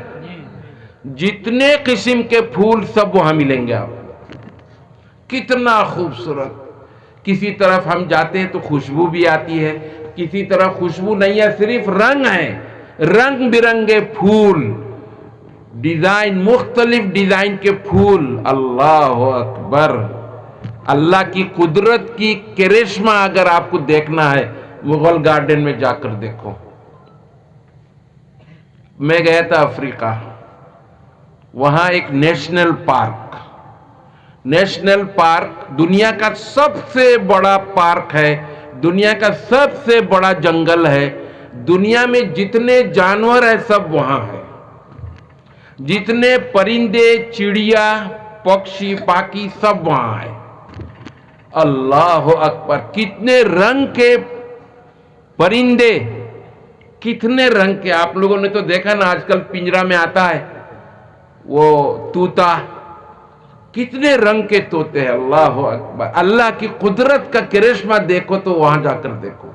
جتنے قسم کے پھول سب وہاں ملیں گے آپ. کتنا خوبصورت. کسی طرف ہم جاتے ہیں تو خوشبو بھی آتی ہے، کسی طرف خوشبو نہیں ہے، صرف رنگ ہے، رنگ برنگے پھول، ڈیزائن، مختلف ڈیزائن کے پھول. اللہ اکبر. اللہ کی قدرت کی کرشمہ اگر آپ کو دیکھنا ہے مغل گارڈن میں جا کر دیکھو. میں گیا تھا افریقہ، وہاں ایک نیشنل پارک دنیا کا سب سے بڑا پارک ہے، دنیا کا سب سے بڑا جنگل ہے. دنیا میں جتنے جانور ہیں سب وہاں ہیں، جتنے پرندے، چڑیا، پکشی، پاکی سب وہاں ہیں. اللہ اکبر. کتنے رنگ کے پرندے، کتنے رنگ کے. آپ لوگوں نے تو دیکھا نا آج کل پنجرا میں آتا ہے وہ طوطا، کتنے رنگ کے طوطے ہیں. اللہ اکبر. اللہ کی قدرت کا کرشمہ دیکھو تو وہاں جا کر دیکھو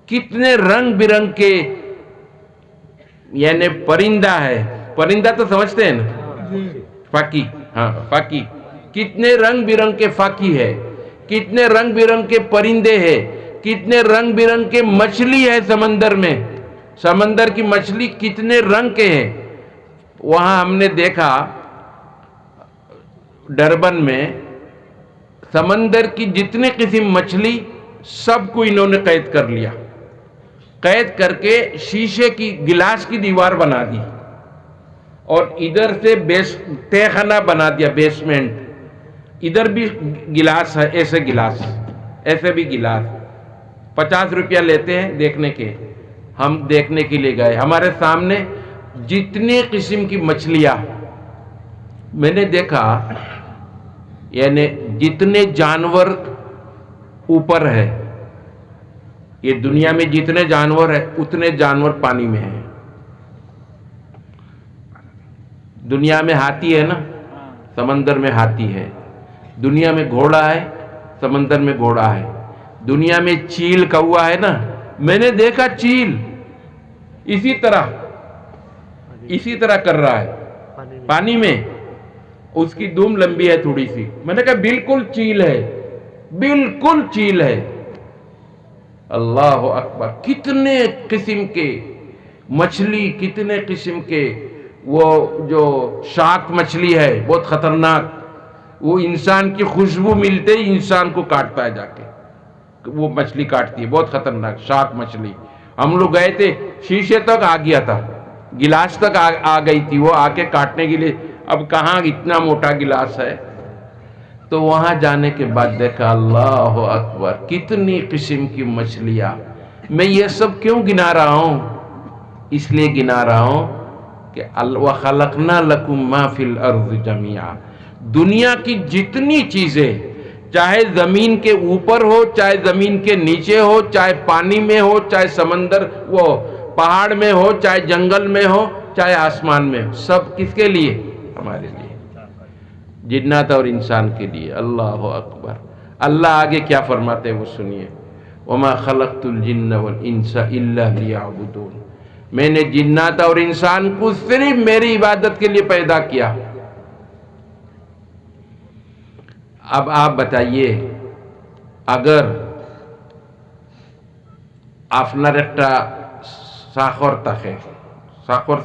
کتنے رنگ برنگ کے، یعنی پرندہ ہے. پرندہ تو سمجھتے ہیں نا، فاکی. ہاں فاکی. کتنے رنگ برنگ کے فاکی ہے، کتنے رنگ برنگ کے پرندے ہیں، کتنے رنگ برنگ کے مچھلی ہے سمندر میں. سمندر کی مچھلی کتنے رنگ کے ہیں. وہاں ہم نے دیکھا ڈربن میں سمندر کی جتنے قسم مچھلی سب کو انہوں نے قید کر لیا. قید کر کے شیشے کی، گلاس کی دیوار بنا دی اور ادھر سے تہ خانہ بنا دیا، بیسمنٹ. ادھر بھی گلاس ہے، ایسے بھی گلاس. 50 روپیہ لیتے ہیں دیکھنے کے. ہم دیکھنے کے لیے گئے، ہمارے سامنے جتنے قسم کی مچھلیاں میں نے دیکھا، یعنی جتنے جانور اوپر ہے، یہ دنیا میں جتنے جانور ہیں اتنے جانور پانی میں ہیں. دنیا میں ہاتھی ہے نا، سمندر میں ہاتھی ہے. دنیا میں گھوڑا ہے، سمندر میں گھوڑا ہے. دنیا میں چیل کوا ہے نا، میں نے دیکھا چیل اسی طرح کر رہا ہے پانی میں. اس کی دم لمبی ہے تھوڑی سی. میں نے کہا بالکل چیل ہے، بالکل چیل ہے. اللہ اکبر. کتنے قسم کے مچھلی، کتنے قسم کے. وہ جو شارک مچھلی ہے بہت خطرناک، وہ انسان کی خوشبو ملتے ہی انسان کو کاٹتا ہے، جا کے وہ مچھلی کاٹتی ہے، بہت خطرناک شارک مچھلی. ہم لوگ گئے تھے، شیشے تک آ گیا تھا، گلاس تک آ گئی تھی وہ، آ کے کاٹنے کے لیے. اب کہاں اتنا موٹا گلاس ہے. تو وہاں جانے کے بعد دیکھا اللہ اکبر کتنی قسم کی مچھلیاں. میں یہ سب کیوں گنا رہا ہوں؟ اس لیے گنا رہا ہوں کہ کہ وَخَلَقْنَا لَكُم مَّا فِي الْأَرْضِ جَمِيعًا، دنیا کی جتنی چیزیں، چاہے زمین کے اوپر ہو، چاہے زمین کے نیچے ہو، چاہے پانی میں ہو، چاہے سمندر وہ پہاڑ میں ہو، چاہے جنگل میں ہو، چاہے آسمان میں ہو، سب کس کے لیے؟ ہمارے لیے، جنات اور انسان کے لیے۔ اللہ اکبر۔ اللہ آگے کیا فرماتے ہیں وہ سنیے، وَمَا خَلَقْتُ الْجِنَّ وَالْإِنسَ إِلَّا لِيَعْبُدُونِ، میں نے جنات اور انسان کو صرف میری عبادت کے لیے پیدا کیا۔ اب آپ بتائیے، اگر আপনার একটা চাকর থাকে, চাকر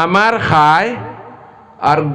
আমার খায় আর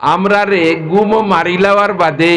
আমরা রে গুমো মারি লওয়ার বাদে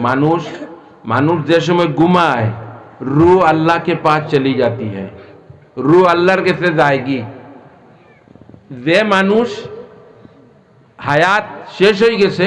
মানুষ যে সময় ঘুমায় روح اللہ کے پاس چلی جاتی ہے, روح اللہ کے سے جائے گی, যে মানুষ হায়াত শেষ হয়ে গেছে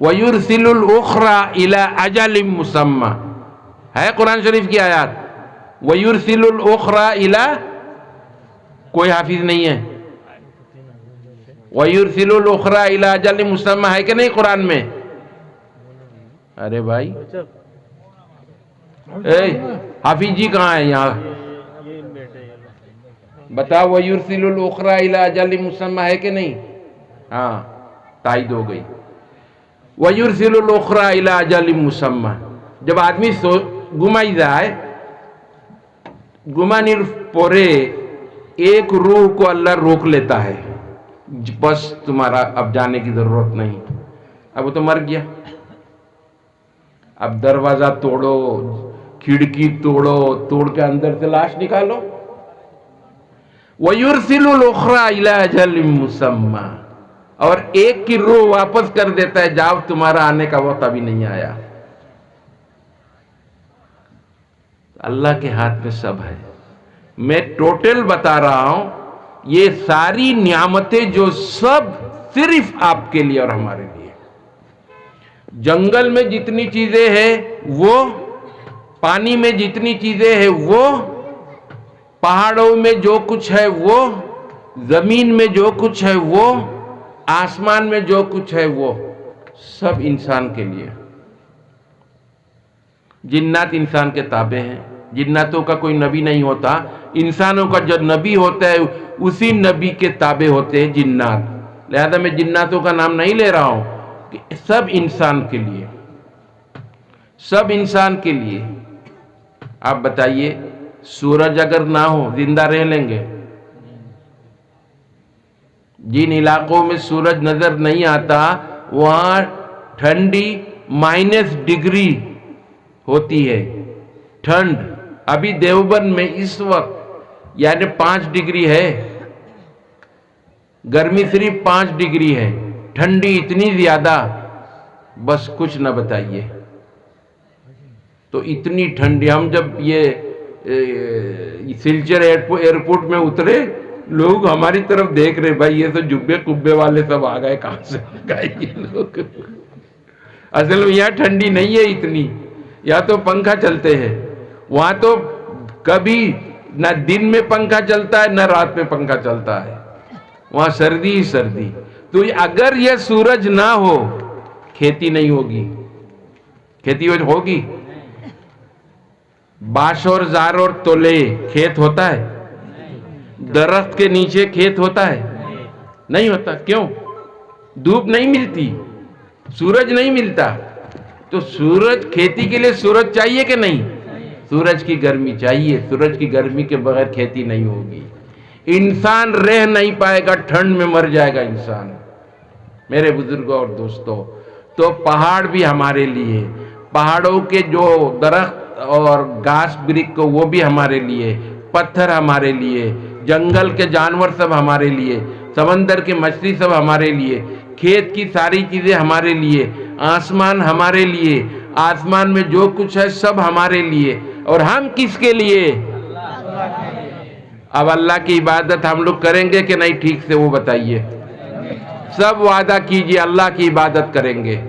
وَيُرْسِلُ الْأُخْرَى إِلَى أَجَلٍ مُّسَمًّى ہے قرآن شریف کی آیات. وَيُرْسِلُ الْأُخْرَى إِلَى, کوئی حافظ نہیں ہے, وَيُرْسِلُ الْأُخْرَى إِلَى أَجَلٍ مُّسَمًّى ہے کہ نہیں قرآن میں؟ ارے بھائی حافظ جی کہاں ہے یہاں بتاؤ. وَيُرْسِلُ الْأُخْرَى إِلَى أَجَلٍ مُّسَمًّى ہے کہ نہیں؟ ہاں تائید ہو گئی. وَيُرْسِلُ الْأُخْرَى إِلَى أَجَلٍ مُّسَمًّى. جب آدمی گمائی جائے, گمانیر پورے ایک روح کو اللہ روک لیتا ہے, بس تمہارا اب جانے کی ضرورت نہیں, اب وہ تو مر گیا. اب دروازہ توڑو, کھڑکی توڑو, توڑ کے اندر سے لاش نکالو. وَيُرْسِلُ الْأُخْرَى إِلَى أَجَلٍ مُّسَمًّى, اور ایک کی روح واپس کر دیتا ہے, جاؤ تمہارا آنے کا وقت ابھی نہیں آیا. اللہ کے ہاتھ میں سب ہے. میں ٹوٹل بتا رہا ہوں, یہ ساری نعمتیں جو سب صرف آپ کے لیے اور ہمارے لیے. جنگل میں جتنی چیزیں ہیں وہ, پانی میں جتنی چیزیں ہیں وہ, پہاڑوں میں جو کچھ ہے وہ, زمین میں جو کچھ ہے وہ, آسمان میں جو کچھ ہے وہ, سب انسان کے لیے. جنات انسان کے تابع ہیں, جناتوں کا کوئی نبی نہیں ہوتا, انسانوں کا جو نبی ہوتا ہے اسی نبی کے تابع ہوتے ہیں جنات. لہذا میں جناتوں کا نام نہیں لے رہا ہوں, کہ سب انسان کے لیے, سب انسان کے لیے. آپ بتائیے سورج اگر نہ ہو زندہ رہ لیں گے؟ جن علاقوں میں سورج نظر نہیں آتا وہاں ٹھنڈی -ڈگری ہوتی ہے, ٹھنڈ. ابھی دیوبند میں اس وقت یعنی 5 ڈگری ہے, گرمی صرف 5 ڈگری ہے, ٹھنڈی اتنی زیادہ بس کچھ نہ بتائیے. تو اتنی ٹھنڈی, ہم جب یہ سلچر ایئرپورٹ میں اترے, لوگ ہماری طرف دیکھ رہے, بھائی یہ تو جبے کبے والے سب آ گئے, کہاں سے آ گئے یہ لوگ. اصل میں یہاں ٹھنڈی نہیں ہے اتنی, یا تو پنکھا چلتے ہیں, وہاں تو کبھی نہ دن میں پنکھا چلتا ہے نہ رات میں پنکھا چلتا ہے, وہاں سردی ہی سردی. تو اگر یہ سورج نہ ہو کھیتی نہیں ہوگی. کھیتی ہوگی؟ باش اور زار اور تولے کھیت ہوتا ہے؟ درخت کے نیچے کھیت ہوتا ہے؟ نہیں ہوتا. کیوں؟ دھوپ نہیں ملتی, سورج نہیں ملتا. تو سورج, کھیتی کے لیے سورج چاہیے کہ نہیں؟ سورج کی گرمی چاہیے, سورج کی گرمی کے بغیر کھیتی نہیں ہوگی. انسان رہ نہیں پائے گا, ٹھنڈ میں مر جائے گا انسان. میرے بزرگوں اور دوستوں, تو پہاڑ بھی ہمارے لیے, پہاڑوں کے جو درخت اور گھاس برک کو وہ بھی ہمارے لیے, پتھر ہمارے لیے, جنگل کے جانور سب ہمارے لیے, سمندر کے مچھلی سب ہمارے لیے, کھیت کی ساری چیزیں ہمارے لیے, آسمان ہمارے لیے, آسمان میں جو کچھ ہے سب ہمارے لیے. اور ہم کس کے لیے؟ اب اللہ کی عبادت ہم لوگ کریں گے کہ نہیں ٹھیک سے, وہ بتائیے. سب وعدہ کیجئے اللہ کی عبادت کریں گے.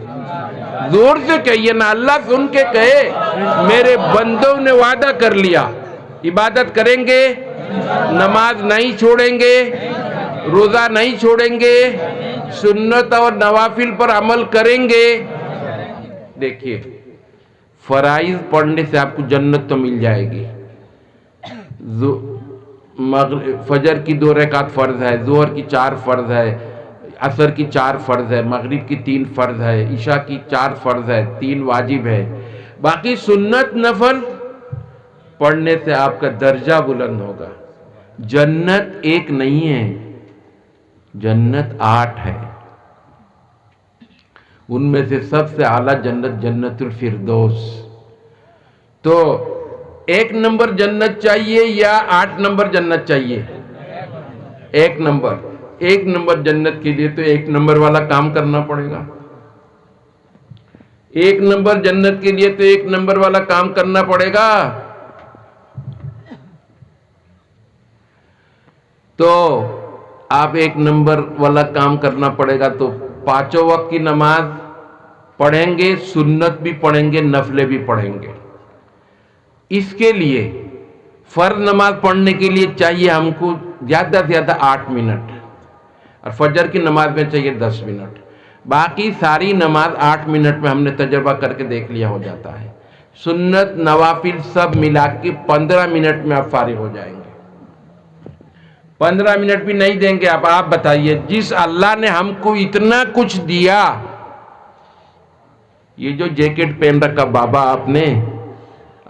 زور سے کہیے نا, اللہ سن کے کہے میرے بندوں نے وعدہ کر لیا, عبادت کریں گے, نماز نہیں چھوڑیں گے, روزہ نہیں چھوڑیں گے, سنت اور نوافل پر عمل کریں گے. دیکھیے فرائض پڑھنے سے آپ کو جنت تو مل جائے گی. فجر کی 2 رکعت فرض ہے, ظہر کی 4 فرض ہے, عصر کی 4 فرض ہے, مغرب کی 3 فرض ہے, عشاء کی 4 فرض ہے, 3 واجب ہے. باقی سنت نفل پڑھنے سے آپ کا درجہ بلند ہوگا. جنت ایک نہیں ہے, جنت 8 ہے. ان میں سے سب سے اعلیٰ جنت جنت الفردوس. تو 1 نمبر جنت چاہیے یا 8 نمبر جنت چاہیے؟ 1 نمبر. 1 نمبر جنت کے لیے تو 1 نمبر والا کام کرنا پڑے گا. ایک نمبر جنت کے لیے تو ایک نمبر والا کام کرنا پڑے گا. تو آپ ایک نمبر والا کام کرنا پڑے گا تو 5 وقت کی نماز پڑھیں گے, سنت بھی پڑھیں گے, نفلیں بھی پڑھیں گے. اس کے لیے فرض نماز پڑھنے کے لیے چاہیے ہم کو زیادہ سے زیادہ 8 منٹ, اور فجر کی نماز میں چاہیے 10 منٹ. باقی ساری نماز 8 منٹ میں ہم نے تجربہ کر کے دیکھ لیا ہو جاتا ہے. سنت نوافل سب ملا کے 15 منٹ میں آپ فارغ ہو جائیں گے. 15 منٹ بھی نہیں دیں گے آپ بتائیے. جس اللہ نے ہم کو اتنا کچھ دیا, یہ جو جیکٹ پہن رکھا بابا آپ نے,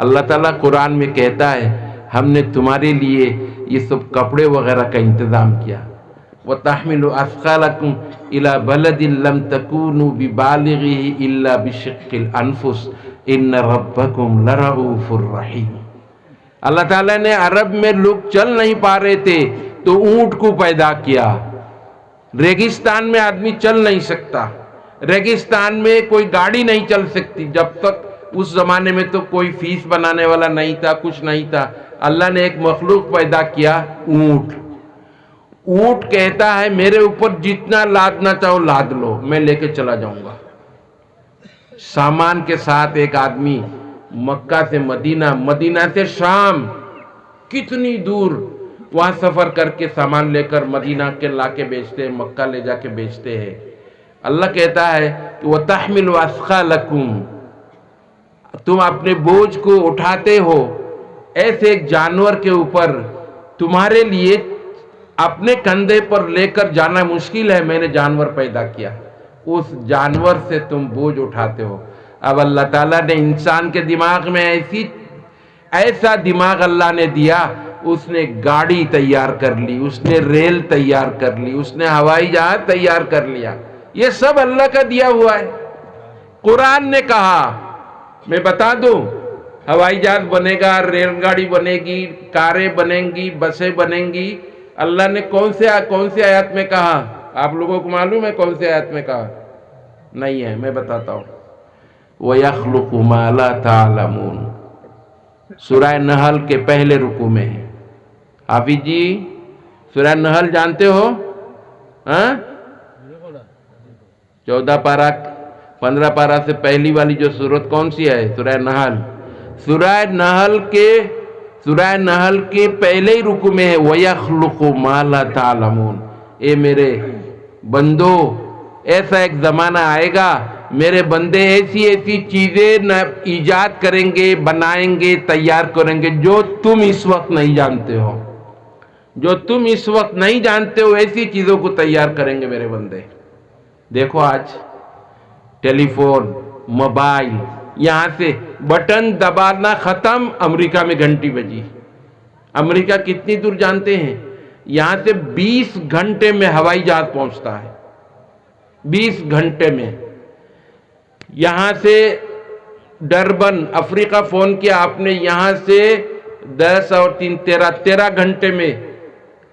اللہ تعالیٰ قرآن میں کہتا ہے ہم نے تمہارے لیے یہ سب کپڑے وغیرہ کا انتظام کیا. وَتَحْمِلُ أَثْقَالَكُمْ إِلَى بَلَدٍ لَمْ تَكُونُوا بِبَالِغِهِ إِلَّا بِشِقِّ الْأَنفُسِ إِنَّ رَبَّكُمْ لَرَءُوفٌ رَحِيمٌ. اللہ تعالیٰ نے عرب میں لوگ چل نہیں پا رہے تھے تو اونٹ کو پیدا کیا. ریگستان میں آدمی چل نہیں سکتا, ریگستان میں کوئی گاڑی نہیں چل سکتی. جب تک اس زمانے میں تو کوئی فیس بنانے والا نہیں تھا, کچھ نہیں تھا. اللہ نے ایک مخلوق پیدا کیا, اونٹ. اونٹ کہتا ہے میرے اوپر جتنا لادنا چاہو لاد لو, میں لے کے چلا جاؤں گا. سامان کے ساتھ ایک آدمی مکہ سے مدینہ, مدینہ سے شام, کتنی دور وہاں سفر کر کے سامان لے کر مدینہ کے لا کے بیچتے ہیں, مکہ لے جا کے بیچتے ہیں. اللہ کہتا ہے کہ وَتَحْمِلُ أَثْقَالَكُمْ, تم اپنے بوجھ کو اٹھاتے ہو. ایسے ایک جانور کے اوپر تمہارے لیے اپنے کندھے پر لے کر جانا مشکل ہے, میں نے جانور پیدا کیا, اس جانور سے تم بوجھ اٹھاتے ہو. اب اللہ تعالیٰ نے انسان کے دماغ میں ایسا دماغ اللہ نے دیا, اس نے گاڑی تیار کر لی, اس نے ریل تیار کر لی, اس نے ہوائی جہاز تیار کر لیا. یہ سب اللہ کا دیا ہوا ہے. قرآن نے کہا, میں بتا دوں, ہوائی جہاز بنے گا, ریل گاڑی بنے گی, کاریں بنیں گی, بسیں بنیں گی. اللہ نے کون سے آیات میں کہا؟ آپ لوگوں کو معلوم ہے کون سے آیات میں کہا؟ نہیں ہے, میں بتاتا ہوں. وَيَخْلُقُ مَا لَا تَعْلَمُونَ, سورہ نحل کے پہلے رکوع میں ہے. حافظ جی سورہ نحل جانتے ہو؟ 14 پارہ 15 پارہ سے پہلی والی جو سورت کون سی ہے؟ سورہ نحل. سورہ نحل کے پہلے ہی رکوع میں ہے وَيَخْلُقُ مَا لَا تَعْلَمُونَ. اے میرے بندو, ایسا ایک زمانہ آئے گا میرے بندے ایسی چیزیں ایجاد کریں گے, بنائیں گے, تیار کریں گے جو تم اس وقت نہیں جانتے ہو. جو تم اس وقت نہیں جانتے ہو ایسی چیزوں کو تیار کریں گے میرے بندے. دیکھو آج ٹیلی فون, موبائل, یہاں سے بٹن دبانا ختم, امریکہ میں گھنٹی بجی. امریکہ کتنی دور جانتے ہیں؟ یہاں سے 20 گھنٹے میں ہوائی جہاز پہنچتا ہے. 20 گھنٹے میں. یہاں سے ڈربن افریقہ فون کیا آپ نے, یہاں سے 10 اور 3 13 گھنٹے میں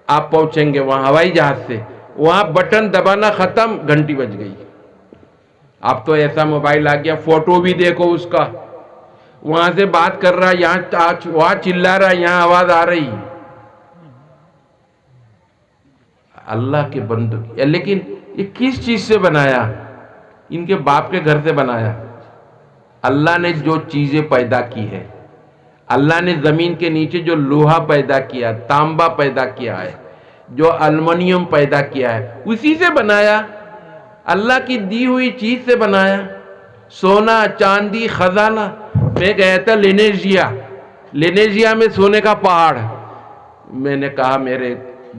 آپ پہنچیں گے وہاں ہوائی جہاز سے. وہاں بٹن دبانا ختم, گھنٹی بج گئی. اب تو ایسا موبائل آ گیا, فوٹو بھی دیکھو اس کا, وہاں سے بات کر رہا, یہاں وہاں چلا رہا, یہاں آواز آ رہی. اللہ کے بندوں. لیکن یہ کس چیز سے بنایا؟ ان کے باپ کے گھر سے بنایا. اللہ نے جو چیزیں پیدا کی ہے, اللہ نے زمین کے نیچے جو لوہا پیدا کیا, تانبا پیدا کیا ہے, جو المونیم پیدا کیا ہے, اسی سے بنایا. اللہ کی دی ہوئی چیز سے بنایا. سونا, چاندی, خزانہ. میں گیا تھا لینیزیا میں سونے کا پہاڑ. میں نے کہا میرے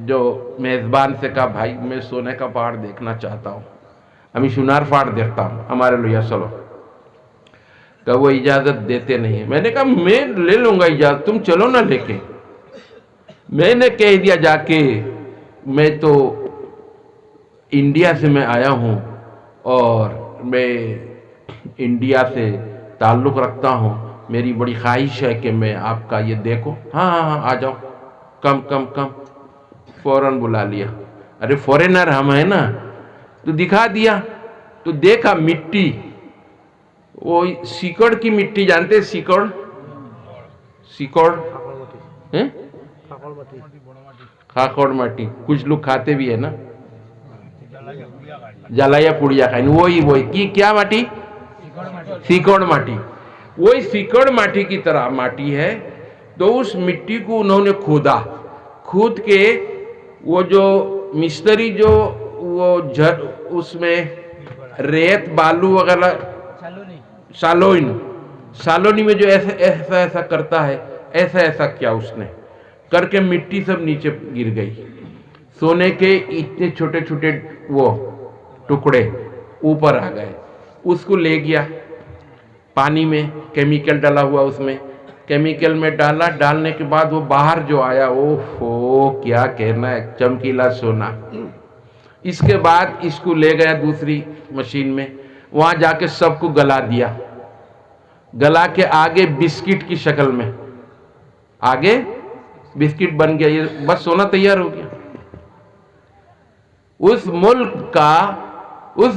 جو میزبان سے کہا, بھائی میں سونے کا پہاڑ دیکھنا چاہتا ہوں, ہمیں شنار پہاڑ دیکھتا ہوں ہمارے لویا چلو. کہ وہ اجازت دیتے نہیں ہیں. میں نے کہا میں لے لوں گا اجازت, تم چلو نہ لے کے. میں نے کہہ دیا جا کے, میں تو انڈیا سے میں آیا ہوں اور میں انڈیا سے تعلق رکھتا ہوں, میری بڑی خواہش ہے کہ میں آپ کا یہ دیکھوں. ہاں آ جاؤ, کم. فوراً بلا لیا. ارے فورینر ہم ہیں نا, تو دکھا دیا. تو دیکھا مٹی, وہ سیکڑ کی مٹی جانتے ہیں؟ سیکڑ خاکوڑ مٹی کچھ لوگ کھاتے بھی ہے نا، جلایا پوڑیا کھائیں، وہی کی کیا مٹی؟ سیکڑ مٹی. وہی سیکڑ مٹی کی طرح مٹی ہے. تو اس مٹی کو انہوں نے کھود کے وہ جو مستری جو وہ اس میں ریت بالو وغیرہ سالونی میں جو ایسا کرتا ہے، ایسا کیا اس نے کر کے مٹی سب نیچے گر گئی. سونے کے اتنے چھوٹے چھوٹے وہ ٹکڑے اوپر آ گئے. اس کو لے گیا پانی میں، کیمیکل ڈالا ہوا اس میں، کیمیکل میں ڈالنے کے بعد وہ باہر جو آیا، کیا کہنا ہے، چمکیلا سونا. اس کے بعد اس کو لے گیا دوسری مشین میں، وہاں جا کے سب کو گلا دیا. گلا کے آگے بسکٹ کی شکل میں آگے بسکٹ بن گیا. یہ بس سونا تیار ہو گیا. اس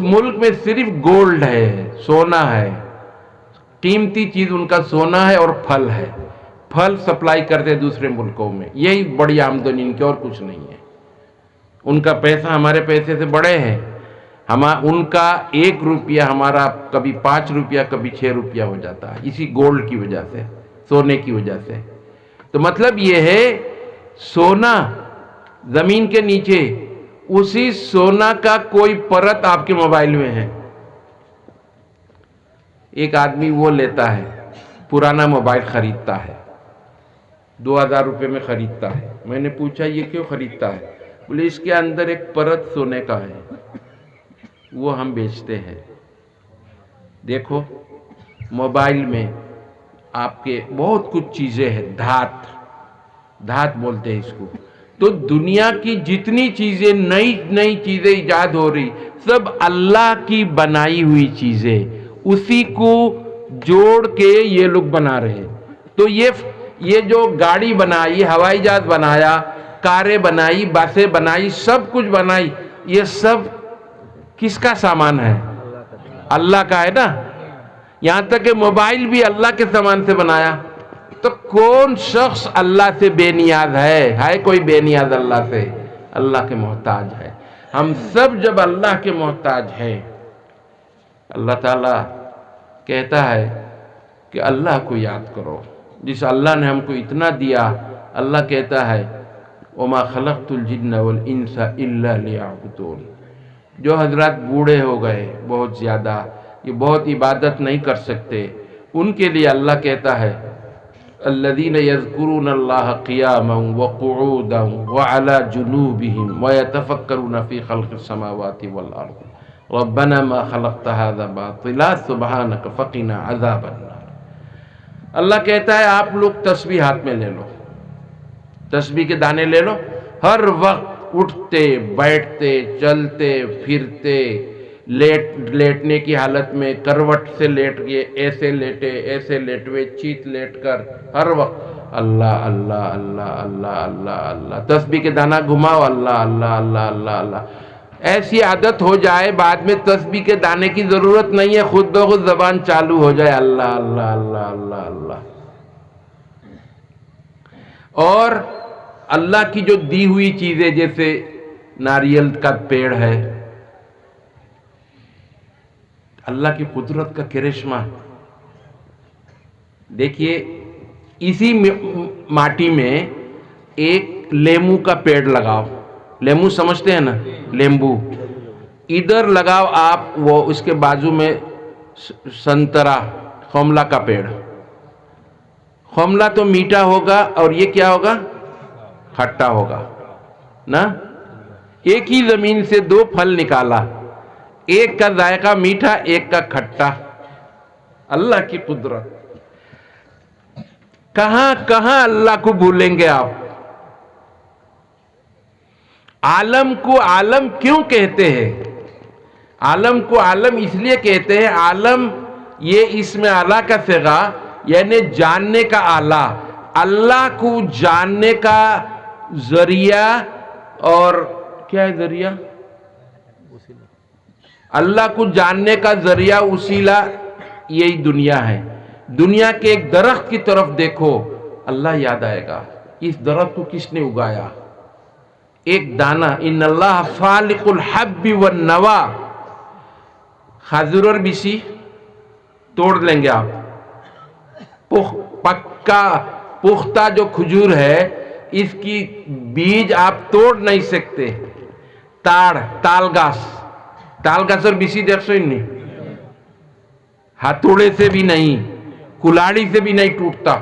ملک میں صرف گولڈ ہے، سونا ہے، قیمتی چیز ان کا سونا ہے اور پھل ہے. پھل سپلائی کرتے دوسرے ملکوں میں، یہی بڑی آمدنی ان کی، اور کچھ نہیں ہے. ان کا پیسہ ہمارے پیسے سے بڑے ہیں. ان کا 1 روپیہ ہمارا کبھی 5 روپیہ کبھی 6 روپیہ ہو جاتا ہے، اسی گولڈ کی وجہ سے، سونے کی وجہ سے. تو مطلب یہ ہے سونا زمین کے نیچے، اسی سونا کا کوئی پرت آپ کے موبائل میں ہے. ایک آدمی وہ لیتا ہے، پرانا موبائل خریدتا ہے، 2000 روپے میں خریدتا ہے. میں نے پوچھا یہ کیوں خریدتا ہے؟ بولے اس کے اندر ایک پرت سونے کا ہے، وہ ہم بیچتے ہیں. دیکھو موبائل میں آپ کے بہت کچھ چیزیں ہیں، دھات بولتے ہیں اس کو. تو دنیا کی جتنی چیزیں نئی چیزیں ایجاد ہو رہی، سب اللہ کی بنائی ہوئی چیزیں، اسی کو جوڑ کے یہ لوگ بنا رہے ہیں. تو یہ جو گاڑی بنائی، ہوائی جہاز بنایا، کاریں بنائی، بسیں بنائی، سب کچھ بنائی، یہ سب کس کا سامان ہے؟ اللہ کا ہے نا. یہاں تک کہ موبائل بھی اللہ کے سامان سے بنایا. تو کون شخص اللہ سے بے نیاز ہے کوئی بے نیاز اللہ سے؟ اللہ کے محتاج ہے. ہم سب جب اللہ کے محتاج ہیں، اللہ تعالیٰ کہتا ہے کہ اللہ کو یاد کرو. جس اللہ نے ہم کو اتنا دیا، اللہ کہتا ہے وَمَا خَلَقْتُ الْجِنَّ وَالْإِنسَ إِلَّا لِيَعْبُدُونِ. جو حضرات بوڑھے ہو گئے بہت زیادہ، یہ بہت عبادت نہیں کر سکتے، ان کے لیے اللہ کہتا ہے الذين يذكرون الله قياما وقعودا وعلى جنوبهم ويتفكرون في خلق السماوات والأرض ربنا ما خلقت هذا باطلا سبحانك فقنا عذاب النار. اللہ کہتا ہے آپ لوگ تسبیح ہاتھ میں لے لو، تسبیح کے دانے لے لو، ہر وقت اٹھتے بیٹھتے چلتے پھرتے، لیٹنے کی حالت میں کروٹ سے لیٹ گئے، ایسے لیٹوے، چیت لیٹ کر ہر وقت اللہ اللہ اللہ اللہ اللہ اللہ، تسبیح کے دانا گھماؤ، اللہ اللہ اللہ اللہ اللہ. ایسی عادت ہو جائے بعد میں تسبیح کے دانے کی ضرورت نہیں ہے، خود بخود زبان چالو ہو جائے اللہ اللہ اللہ اللہ اللہ. اور اللہ کی جو دی ہوئی چیزیں جیسے ناریل کا پیڑ ہے، اللہ کی قدرت کا کرشمہ. دیکھیے اسی ماٹی میں ایک لیمو کا پیڑ لگاؤ، لیمو سمجھتے ہیں نا، لیمبو، ادھر لگاؤ آپ وہ اس کے بازو میں سنترا خملہ کا پیڑ. خملہ تو میٹھا ہوگا اور یہ کیا ہوگا؟ کھٹا ہوگا نا. ایک ہی زمین سے 2 پھل نکالا، ایک کا ذائقہ میٹھا ایک کا کھٹا. اللہ کی قدرت. کہاں اللہ کو بھولیں گے آپ؟ عالم کو عالم کیوں کہتے ہیں؟ عالم کو عالم اس لیے کہتے ہیں، عالم یہ اسم اعلیٰ کا صیغہ، یعنی جاننے کا آلہ. اللہ کو جاننے کا ذریعہ، اور کیا ہے ذریعہ؟ اللہ کو جاننے کا ذریعہ، وسیلہ یہی دنیا ہے. دنیا کے ایک درخت کی طرف دیکھو, اللہ یاد آئے گا. اس درخت کو کس نے اگایا؟ ایک دانہ. ان اللہ فالق الحب والنوا. کھجور اور بیسی توڑ لیں گے آپ. پکا پختہ جو کھجور ہے اس کی بیج آپ توڑ نہیں سکتے. تال گاس اور بیسی دیکھ سو نہیں, ہتھوڑے سے بھی نہیں, کلاڑی سے بھی نہیں ٹوٹتا.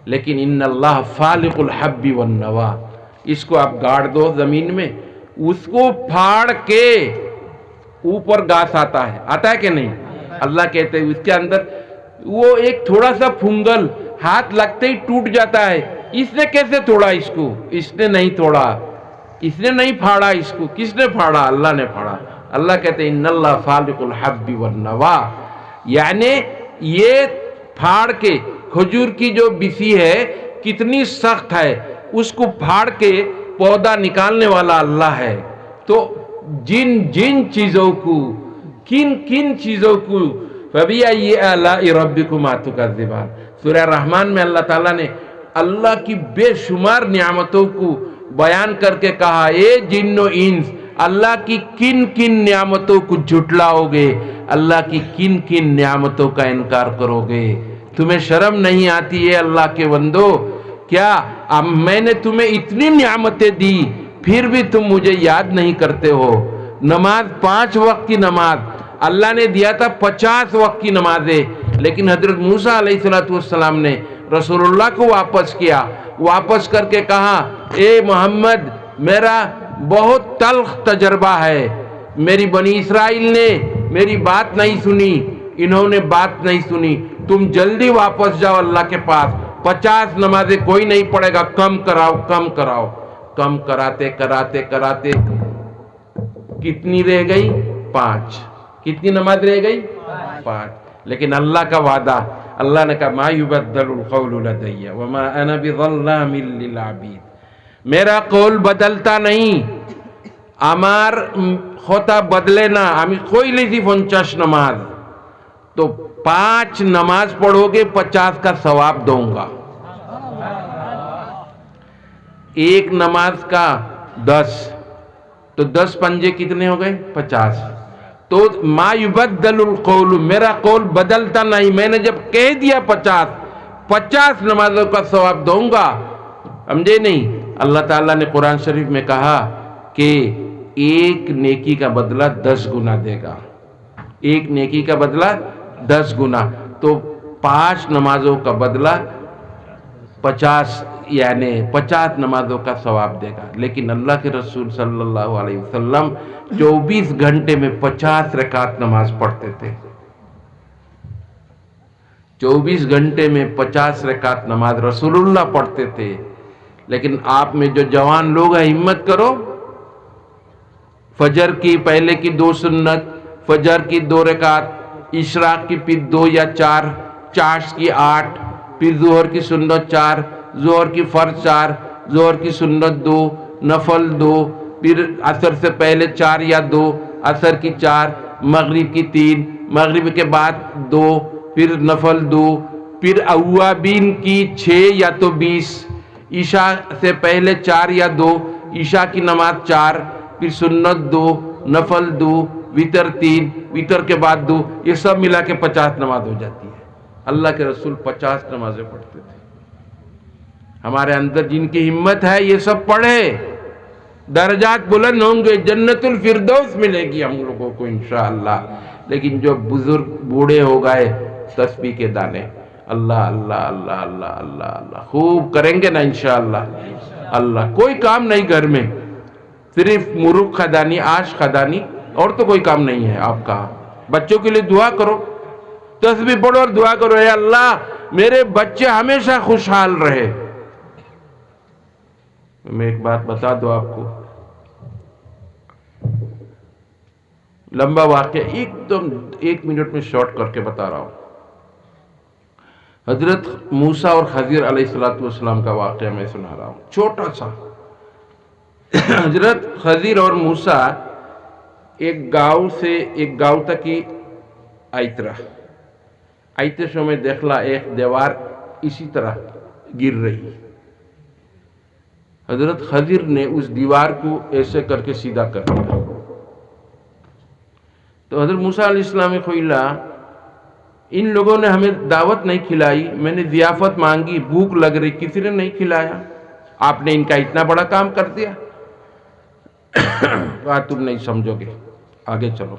لیکن ان اللہ فالق الحب والنوا, اس کو آپ گاڑ دو زمین میں, اس کو پھاڑ کے اوپر گھاس آتا ہے کہ نہیں؟ اللہ کہتے ہیں اس کے اندر وہ ایک تھوڑا سا پھنگل ہاتھ لگتے ہی ٹوٹ جاتا ہے. اس نے کیسے توڑا اس کو؟ اس نے نہیں توڑا, اس نے نہیں پھاڑا اس کو. کس نے پھاڑا؟ اللہ نے پھاڑا. اللہ کہتے ہیں ان اللہ فالق الحب والنوا, یعنی یہ پھاڑ کے کھجور کی جو بیسی ہے کتنی سخت ہے, اس کو پھاڑ کے پودا نکالنے والا اللہ ہے. تو جن چیزوں کو, کن چیزوں کو, فَبِأَيِّ آلَاءِ رَبِّكُمَا تُكَذِّبَانِ, سورہ رحمان میں اللہ تعالیٰ نے اللہ کی بے شمار نعمتوں کو بیان کر کے کہا, اے جن و انس, اللہ کی کن نعمتوں کو جھٹلاؤ گے, اللہ کی کن نعمتوں کا انکار کرو گے. تمہیں شرم نہیں آتی ہے اللہ کے بندو؟ کیا میں نے تمہیں اتنی نعمتیں دی پھر بھی تم مجھے یاد نہیں کرتے ہو؟ نماز 5 وقت کی نماز, اللہ نے دیا تھا 50 وقت کی نمازیں, لیکن حضرت موسیٰ علیہ السلام نے رسول اللہ کو واپس کیا. واپس کر کے کہا, اے محمد میرا بہت تلخ تجربہ ہے, میری بنی اسرائیل نے میری بات نہیں سنی, انہوں نے بات نہیں سنی, تم جلدی واپس جاؤ اللہ کے پاس. 50 نمازیں کوئی نہیں پڑھے گا, کم کراؤ. کم کراتے کتنی رہ گئی؟ 5. کتنی نماز رہ گئی؟ 5. لیکن اللہ کا وعدہ, اللہ نے کہا ما یبدل القول لدی وما انا بظلام للعبید, میرا قول بدلتا نہیں, আমার কথা بدلے না, আমি কইলেছি 50 نماز, تو 5 نماز پڑھو گے 50 کا ثواب دوں گا. ایک نماز کا 10, تو 10 پنجے کتنے ہو گئے؟ 50. تو ما یبدل القول, میرا قول بدلتا نہیں, میں نے جب کہہ دیا 50 نمازوں کا ثواب دوں گا. سمجھے نہیں؟ اللہ تعالیٰ نے قرآن شریف میں کہا کہ ایک نیکی کا بدلہ 10 گنا دے گا, ایک نیکی کا بدلہ 10 گنا. تو 5 نمازوں کا بدلہ 50, یعنی 50 نمازوں کا ثواب دے گا. لیکن اللہ کے رسول صلی اللہ علیہ وسلم 24 گھنٹے میں 50 رکعت نماز پڑھتے تھے. 24 گھنٹے میں 50 رکعت نماز رسول اللہ پڑھتے تھے. لیکن آپ میں جو جوان لوگ ہیں, ہمت کرو, فجر کی پہلے کی 2 سنت, فجر کی 2 رکعت, اشراق کی پھر 2 یا 4, چاشت کی 8, پھر ظہر کی سنت 4, ظہر کی فرض 4, ظہر کی سنت 2, نفل 2, پھر عصر سے پہلے 4 یا 2, عصر کی 4, مغرب کی 3, مغرب کے بعد 2, پھر نفل 2, پھر اوابین کی 6 یا تو 20, عشاء سے پہلے 4 یا 2, عشاء کی نماز 4, پھر سنت 2, نفل 2, وتر 3, وتر کے بعد 2, یہ سب ملا کے 50 نماز ہو جاتی ہے. اللہ کے رسول 50 نمازیں پڑھتے تھے. ہمارے اندر جن کی ہمت ہے یہ سب پڑھے, درجات بلند ہوں گے, جنت الفردوس ملے گی ہم لوگوں کو انشاءاللہ. لیکن جو بزرگ بوڑھے ہو گئے, تسبیح کے دانے, اللہ اللہ اللہ اللہ اللہ اللہ خوب کریں گے نا انشاءاللہ. اللہ کوئی کام نہیں گھر میں, صرف مرغ خدانی, آش خدانی, اور تو کوئی کام نہیں ہے آپ کا. بچوں کے لیے دعا کرو, تسبیح پڑھو اور دعا کرو, اے اللہ میرے بچے ہمیشہ خوشحال رہے. میں ایک بات بتا دوں آپ کو, لمبا واقعہ, ایک دم 1 منٹ میں شارٹ کر کے بتا رہا ہوں. حضرت موسیٰ اور خضر علیہ السلام کا واقعہ میں سنا رہا ہوں, چھوٹا سا. حضرت خضر اور موسیٰ ایک گاؤں سے ایک گاؤں تک ہی آئیت رہا. آئتے سمے دیکھلا ایک دیوار اسی طرح گر رہی. حضرت خضر نے اس دیوار کو ایسے کر کے سیدھا کر دیا. تو حضرت موسیٰ علیہ السلام خویلا ان لوگوں نے ہمیں دعوت نہیں کھلائی, میں نے ضیافت مانگی, بھوک لگ رہی, کسی نے نہیں کھلایا, آپ نے ان کا اتنا بڑا کام کر دیا. کہا تم نہیں سمجھو گے, آگے چلو.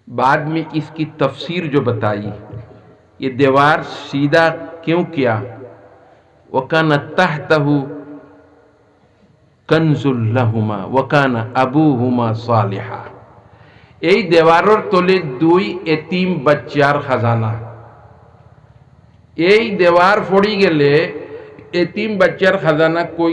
بعد میں اس کی تفسیر جو بتائی, یہ دیوار سیدھا کیوں کیا, وَكَانَ تَحْتَهُ كَنْزٌ لَهُمَا وَكَانَ أَبُوهُمَا صَالِحًا. এই দেওয়ারের তলে দুই এতিম বাচ্চার খাজানা. এই দেওয়ার পড়ি গেলে এতিম বাচ্চার খাজানা কই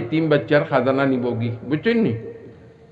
এতিম বাচ্চার খাজানা নিবোগি, বুঝছেন নি,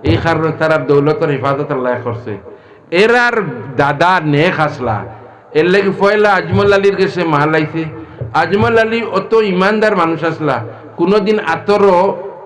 এই কারণে তারা দৌলতের হেফাজত আল্লাহ করছে, এরার দাদা নেক আসলা, এর লাগি পয়লা আজমল আলীর কাছে মাল আইছে. আজমল আলী অত ইমানদার মানুষ আসলা, কোনোদিন আতরও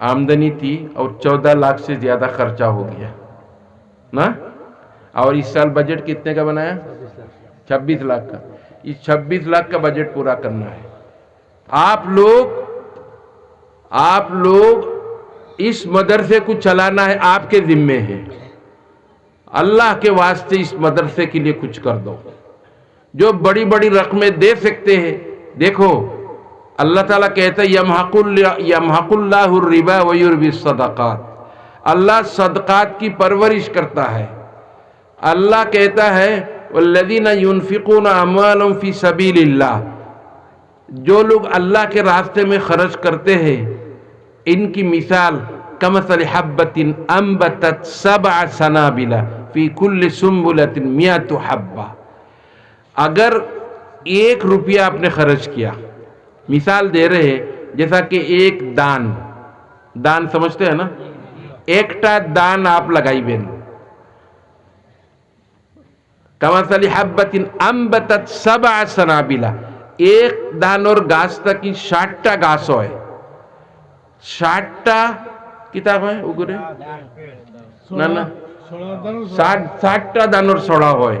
آمدنی تھی اور 14 لاکھ سے زیادہ خرچہ ہو گیا نا، اور اس سال بجٹ کتنے کا بنایا؟ 26 لاکھ کا۔ اس 26 لاکھ کا بجٹ پورا کرنا ہے۔ آپ لوگ اس مدرسے کو چلانا ہے، آپ کے ذمے ہے۔ اللہ کے واسطے اس مدرسے کے لیے کچھ کر دو۔ جو بڑی بڑی رقمیں دے سکتے ہیں، دیکھو اللہ تعالیٰ کہتا ہے یمحق اللہ الربا ویربی الصدقات، اللہ صدقات کی پرورش کرتا ہے۔ اللہ کہتا ہے والذین ينفقون اموالهم فی سبیل اللہ، جو لوگ اللہ کے راستے میں خرچ کرتے ہیں ان کی مثال کمثل حبۃ انبتت 7 سنابل فی کل سنبلۃ 100 حبہ، اگر 1 روپیہ آپ نے خرچ کیا، مثال دے رہے ہیں جیسا کہ ایک دان سمجھتے ہیں نا، ایکٹا دان آپ لگائی بین، کمثل حبۃ انبتت 7 سنابل، ایک دان اور گاس تک کی 60টা গাছ হয়, 60টা কিতাব হয় ওগুলো না না 60টা দানোর ছড়া হয়,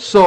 100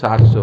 700।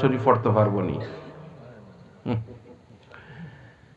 শরীফ পড়তে পারবো নি।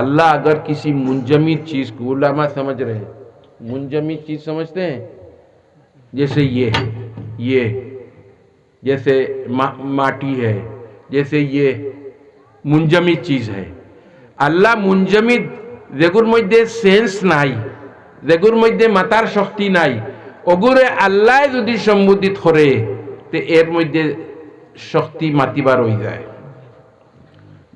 اللہ اگر کسی منجمد چیز کو، علماء سمجھ رہے ہیں منجمد چیز سمجھتے ہیں، جیسے یہ جیسے ماٹی ہے، جیسے یہ منجمد چیز ہے، اللہ منجمد যেগুর মধ্যে সেন্স নাই, যেগুর মধ্যে মাতার শক্তি নাই, ওগুরে আল্লাহ যদি সম্বোধিত করে তো এর মধ্যে শক্তি মাতিবার হয়ে যায়।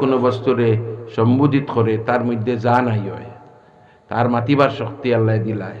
কোনো বস্তুরে সম্বোধিত করে তার মধ্যে জান আই হয়, তার মাতিবার শক্তি আল্লাহ দিলায়।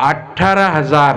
18,000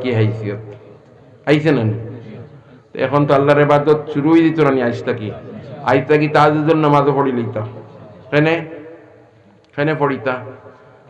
কি হাইসিয়ত আইছে না। এখন তো আল্লাহর ইবাদত শুরু হই দিত না, আজ থাকি তাহাজ্জুদের নামাজও পড়ি লইতা, কেনে পড়িতা।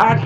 8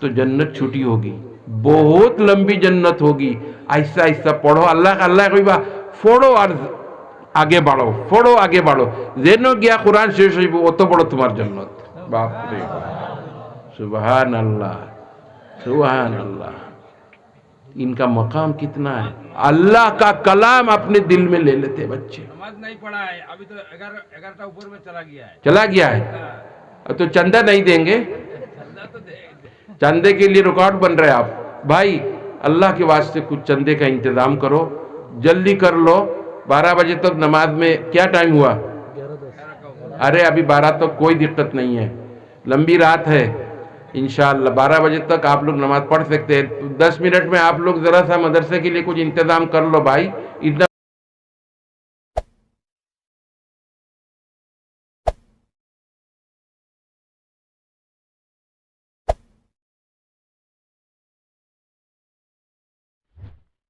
تو جنت چھوٹی ہوگی، بہت لمبی جنت ہوگی. آہستہ آہستہ پڑھو، اللہ کوئی بات پھوڑو اور آگے بڑھو، پھوڑو آگے بڑھو. زینو گیا قرآن شریف وہ تو پڑھو تمہار جنت. باپ رے سبحان اللہ سبحان اللہ. ان کا مقام کتنا ہے. اللہ کا کلام اپنے دل میں لے لیتے بچے. نماز نہیں پڑھا ہے ابھی تو 11 اوپر میں چلا گیا ہے تو چندہ نہیں دیں گے. چندے کے لیے ریکارڈ بن رہے آپ بھائی. اللہ کے واسطے کچھ چندے کا انتظام کرو، جلدی کر لو. 12 بجے تک نماز میں کیا ٹائم ہوا؟ ارے ابھی 12 تک کوئی دقت نہیں ہے، لمبی رات ہے. انشاءاللہ 12 بجے تک آپ لوگ نماز پڑھ سکتے ہیں. 10 منٹ میں آپ لوگ ذرا سا مدرسے کے لیے کچھ انتظام کر لو بھائی. اتنا